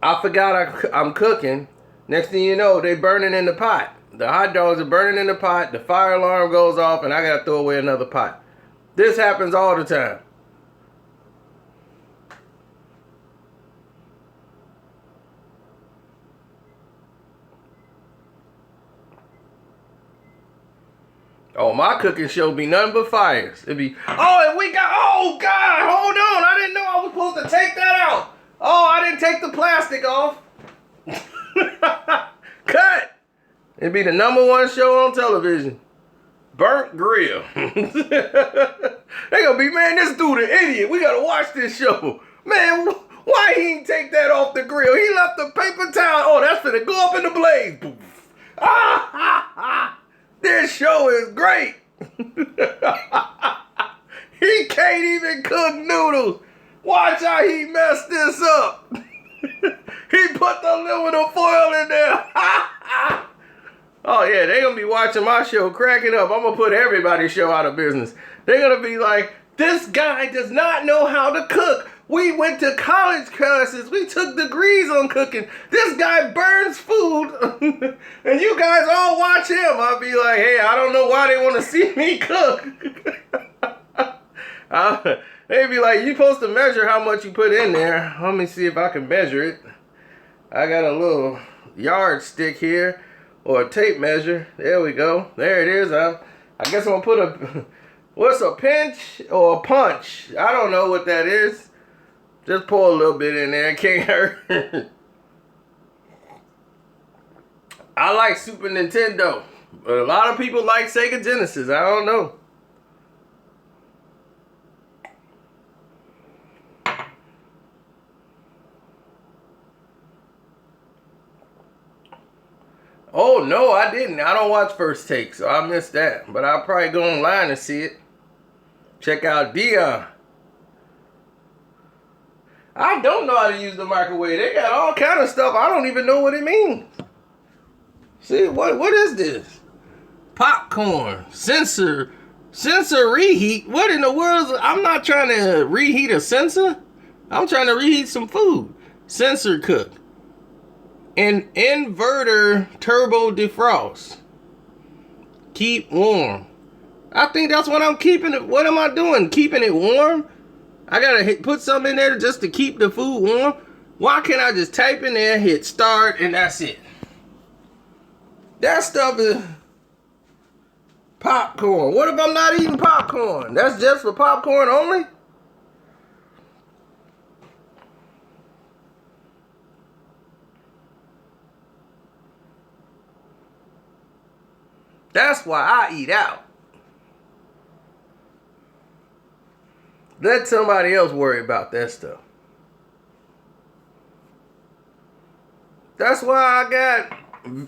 I forgot I'm cooking. Next thing you know, they burning in the pot. The hot dogs are burning in the pot. The fire alarm goes off, and I gotta throw away another pot. This happens all the time. Oh, my cooking show be nothing but fires. It'd be, oh, and we got, oh, God, hold on. I didn't know I was supposed to take that out. Oh, I didn't take the plastic off. Cut. It'd be the #1 show on television. Burnt grill. They gonna be, man, this dude an idiot. We gotta watch this show. Man, why he ain't take that off the grill? He left the paper towel. Oh, that's finna go up in the blaze. Ah, ha, ha. This show is great. He can't even cook noodles. Watch how he messed this up. He put the aluminum foil in there. Oh, yeah, they're going to be watching my show, cracking up. I'm going to put everybody's show out of business. They're going to be like, this guy does not know how to cook. We went to college classes. We took degrees on cooking. This guy burns food. And you guys all watch him. I'll be like, hey, I don't know why they want to see me cook. They'd be like, you're supposed to measure how much you put in there. Let me see if I can measure it. I got a little yardstick here. Or a tape measure. There we go. There it is. I guess I'm going to put a... What's a pinch or a punch? I don't know what that is. Just pour a little bit in there. It can't hurt. I like Super Nintendo. But a lot of people like Sega Genesis. I don't know. Oh, no, I didn't. I don't watch First Take, so I missed that. But I'll probably go online and see it. Check out Dion. I don't know how to use the microwave. They got all kind of stuff. I don't even know what it means. See, what is this? Popcorn. Sensor reheat. What in the world is... I'm not trying to reheat a sensor. I'm trying to reheat some food. Sensor cook. An inverter turbo defrost. Keep warm. I think that's what I'm keeping it. What am I doing? Keeping it warm? I gotta put something in there just to keep the food warm. Why can't I just type in there, hit start, and that's it? That stuff is popcorn. What if I'm not eating popcorn? That's just for popcorn only? That's why I eat out. Let somebody else worry about that stuff. That's why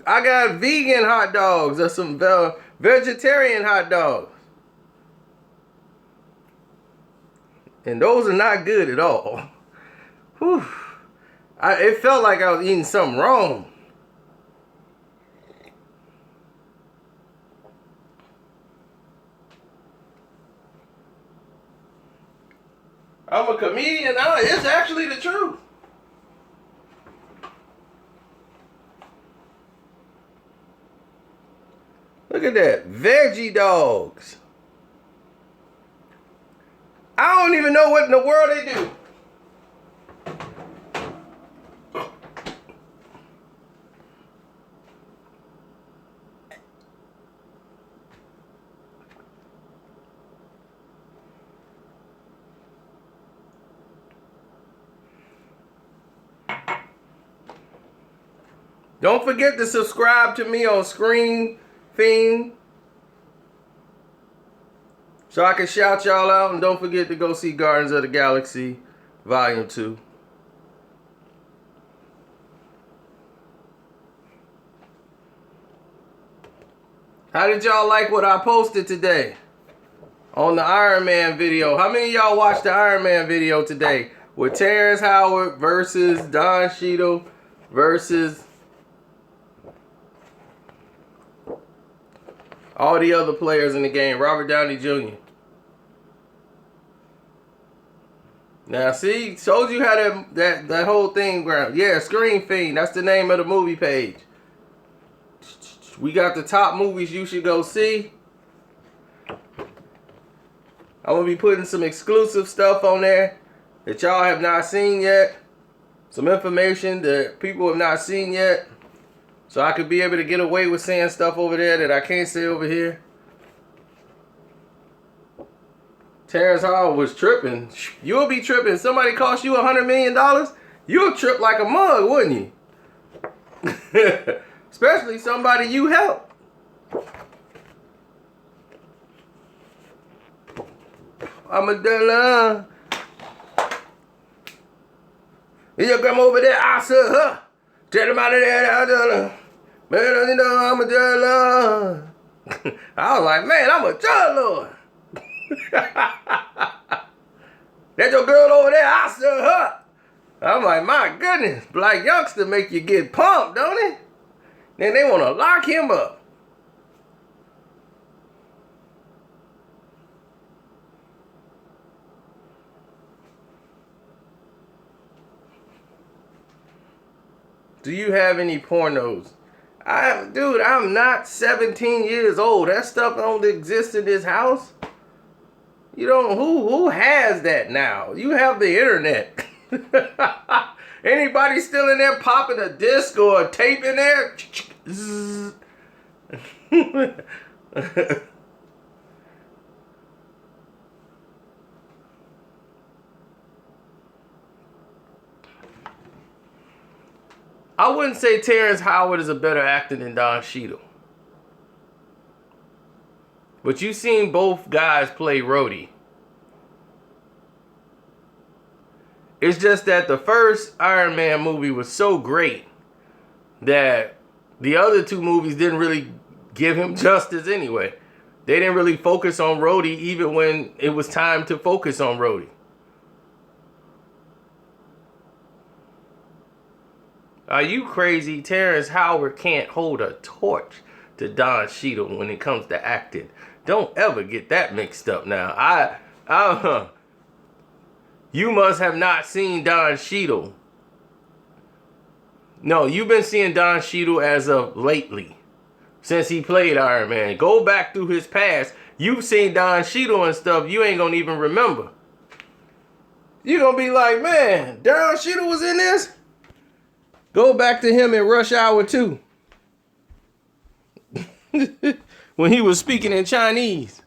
I got vegan hot dogs or some vegetarian hot dogs. And those are not good at all. Whew. It felt like I was eating something wrong. I'm a comedian. It's actually the truth. Look at that. Veggie dogs. I don't even know what in the world they do. Don't forget to subscribe to me on Screen Fiend so I can shout y'all out. And don't forget to go see Guardians of the Galaxy Volume 2. How did y'all like what I posted today on the Iron Man video? How many of y'all watched the Iron Man video today with Terrence Howard versus Don Cheadle versus all the other players in the game, Robert Downey Jr. Now, see, told you how that whole thing ground. Yeah, Screen Fiend. That's the name of the movie page. We got the top movies you should go see. I'm gonna be putting some exclusive stuff on there that y'all have not seen yet. Some information that people have not seen yet. So I could be able to get away with saying stuff over there that I can't say over here. Terrence Howard was tripping. You'll be tripping. Somebody cost you $100 million, you'll trip like a mug, wouldn't you? Especially somebody you help. I'm a dollar. You come over there, I said, huh? Tell him out of there, I'm a dollar. Man, you know I'm a dollar. I was like, man, I'm a drug lord. That your girl over there, I said, huh? I'm like, my goodness, black youngster make you get pumped, don't it? Then they want to lock him up. Do you have any pornos? Dude, I'm not 17 years old. That stuff don't exist in this house. You don't, who has that now? You have the internet. Anybody still in there popping a disc or a tape in there? I wouldn't say Terrence Howard is a better actor than Don Cheadle. But you've seen both guys play Rhodey. It's just that the first Iron Man movie was so great that the other two movies didn't really give him justice anyway. They didn't really focus on Rhodey even when it was time to focus on Rhodey. Are you crazy? Terrence Howard can't hold a torch to Don Cheadle when it comes to acting. Don't ever get that mixed up now. You must have not seen Don Cheadle. No, you've been seeing Don Cheadle as of lately. Since he played Iron Man. Go back through his past. You've seen Don Cheadle and stuff you ain't gonna even remember. You're gonna be like, man, Don Cheadle was in this? Go back to him in Rush Hour 2. When he was speaking in Chinese.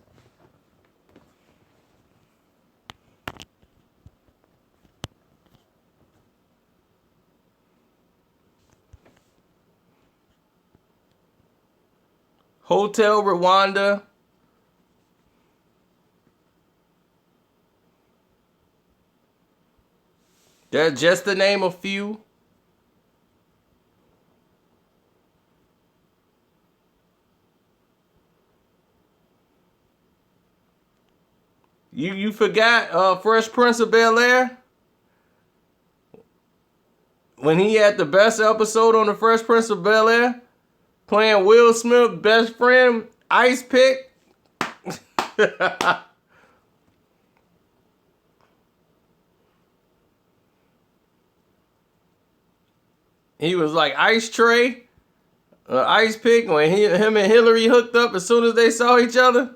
Hotel Rwanda. That's just to name a few. You forgot Fresh Prince of Bel-Air? When he had the best episode on the Fresh Prince of Bel-Air? Playing Will Smith's best friend, Ice Pick? He was like Ice Tray, Ice Pick, when him and Hillary hooked up as soon as they saw each other.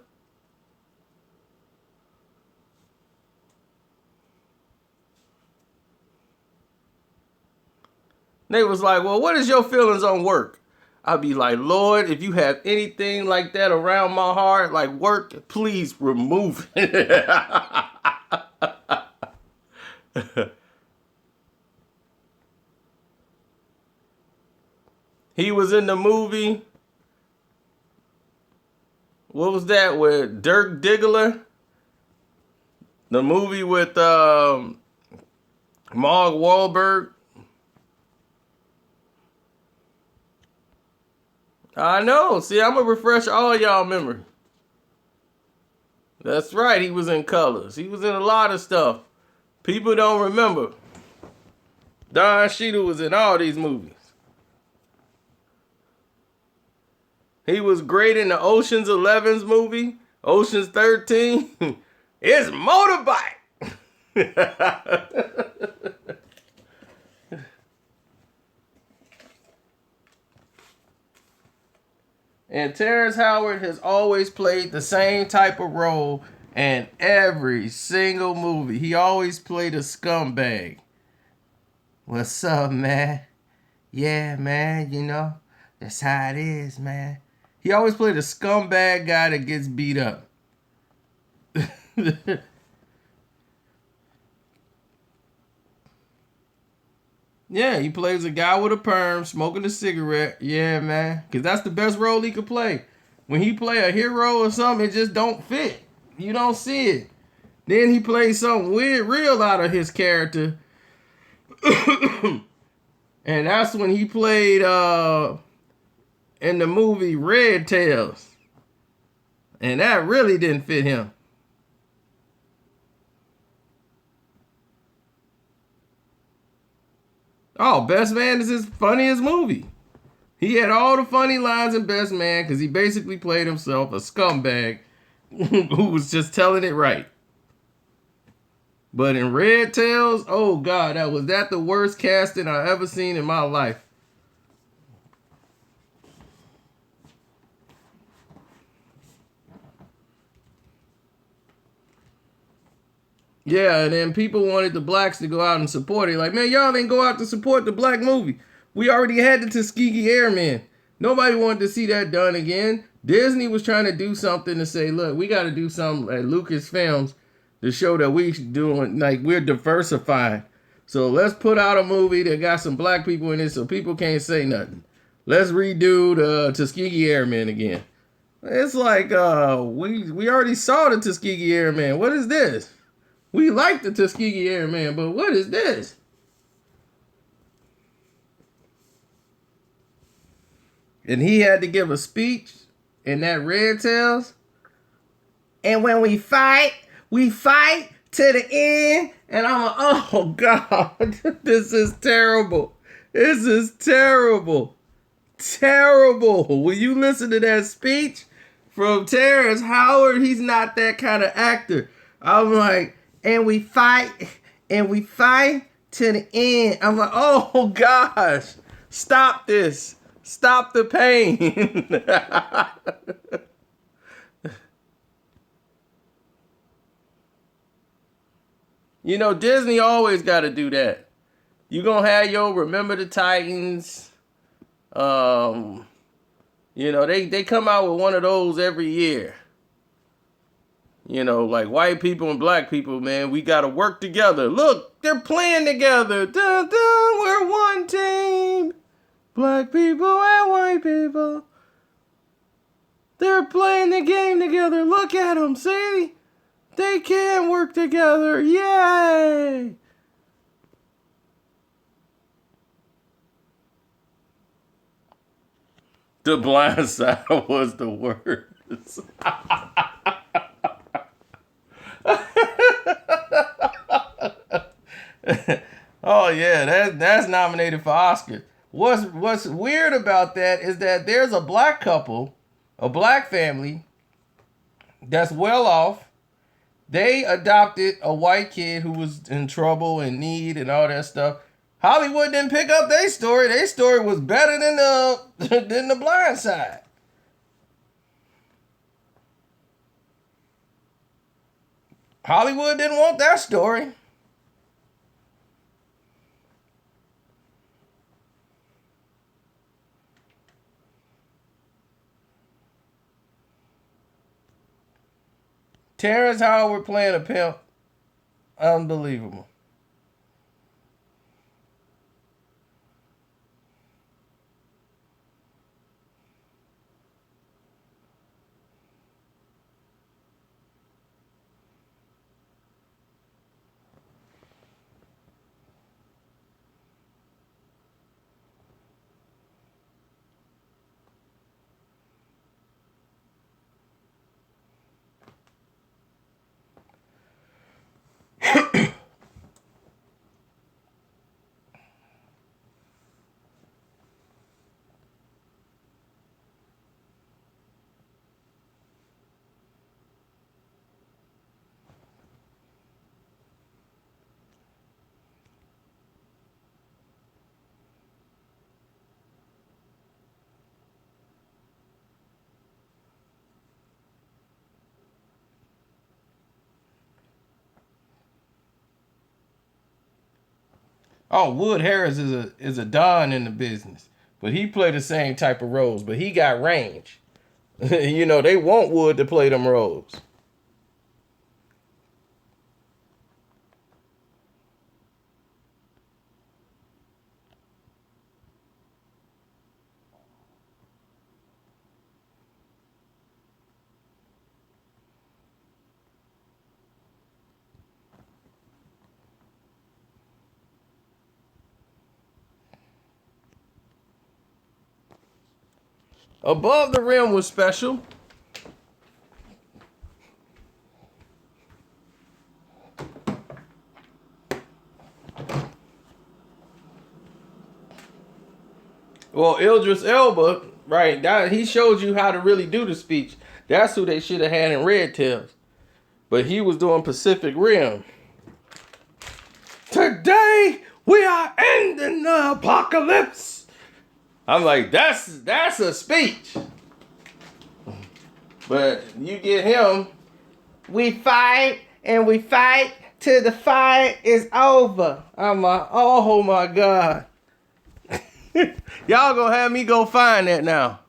They was like, well, what is your feelings on work? I'd be like, Lord, if you have anything like that around my heart, like work, please remove it. He was in the movie. What was that with Dirk Diggler? The movie with Mark Wahlberg. I know. See, I'm going to refresh all y'all memory. That's right. He was in Colors. He was in a lot of stuff. People don't remember. Don Cheadle was in all these movies. He was great in the Ocean's 11's movie. Ocean's 13. It's Motorbike. And Terrence Howard has always played the same type of role in every single movie. He always played a scumbag. What's up, man? Yeah, man, you know, that's how it is, man. He always played a scumbag guy that gets beat up. Yeah, he plays a guy with a perm, smoking a cigarette. Yeah, man. Because that's the best role he could play. When he play a hero or something, it just don't fit. You don't see it. Then he plays something weird, real out of his character. And that's when he played in the movie Red Tails. And that really didn't fit him. Oh, Best Man is his funniest movie. He had all the funny lines in Best Man because he basically played himself a scumbag who was just telling it right. But in Red Tails, oh God, was that the worst casting I've ever seen in my life. Yeah, and then people wanted the blacks to go out and support it. Like, man, y'all didn't go out to support the black movie. We already had the Tuskegee Airmen. Nobody wanted to see that done again. Disney was trying to do something to say, look, we got to do something at Lucasfilms to show that we're diversifying. So let's put out a movie that got some black people in it so people can't say nothing. Let's redo the Tuskegee Airmen again. It's like, we already saw the Tuskegee Airmen. What is this? We like the Tuskegee Airmen, but what is this? And he had to give a speech in that Red Tails. And when we fight to the end. And I'm like, oh God, this is terrible. This is terrible. Terrible. When you listen to that speech from Terrence Howard, he's not that kind of actor. I'm like, and we fight to the end. I'm like, oh gosh, stop this. Stop the pain. You know, Disney always got to do that. You gonna have your Remember the Titans. You know, they come out with one of those every year. You know, like white people and black people, man, we got to work together. Look, they're playing together. Dun, dun, we're one team. Black people and white people. They're playing the game together. Look at them, see? They can work together. Yay! The Blind Side was the worst. Oh yeah, that's nominated for Oscars. What's weird about that is that there's a black couple, a black family that's well off. They adopted a white kid who was in trouble and need and all that stuff. Hollywood didn't pick up their story. Their story was better than the Blind Side. Hollywood didn't want that story. Terrence Howard playing a pimp. Unbelievable. Oh, Wood Harris is a don in the business, but he played the same type of roles, but he got range. You know, they want Wood to play them roles. Above the rim was special. Well, Idris Elba, right, he showed you how to really do the speech. That's who they should have had in Red Tails. But he was doing Pacific Rim. Today, we are ending the apocalypse. I'm like, that's a speech. But you get him, we fight and we fight till the fight is over. I'm like, oh my God. Y'all gonna have me go find that now.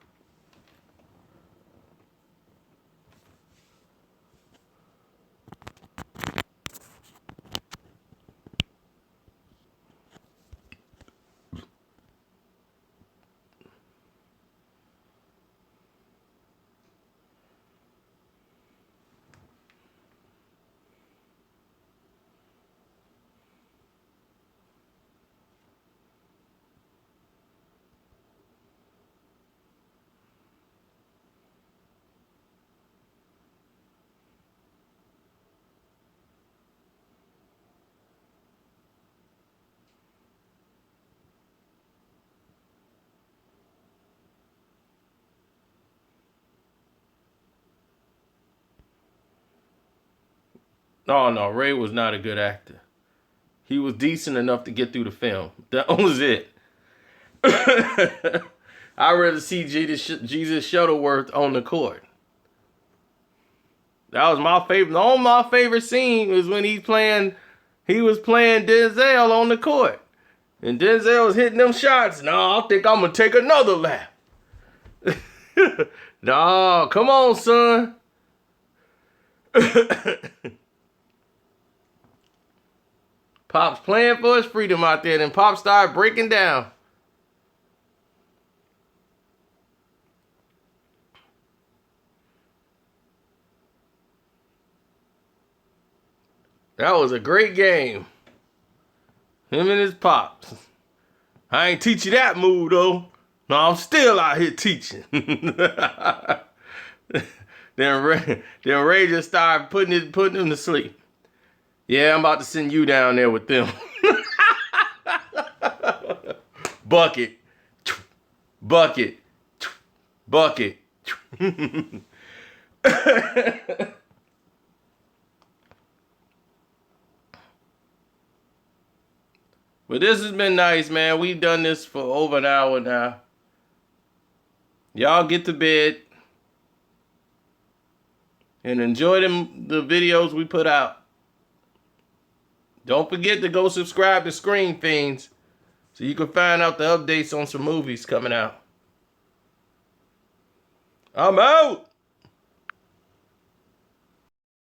No, Ray was not a good actor. He was decent enough to get through the film. That was it. I'd rather see Jesus Shuttleworth on the court. That was my favorite. My favorite scene was when he was playing Denzel on the court. And Denzel was hitting them shots. No, I think I'm going to take another lap. No, come on, son. Pop's playing for his freedom out there, and Pop started breaking down. That was a great game. Him and his pops. I ain't teach you that move, though. No, I'm still out here teaching. Then Ray just started putting him to sleep. Yeah, I'm about to send you down there with them. Bucket. Bucket. Bucket. But this has been nice, man. We've done this for over an hour now. Y'all get to bed and enjoy the videos we put out. Don't forget to go subscribe to Screen Fiends so you can find out the updates on some movies coming out. I'm out.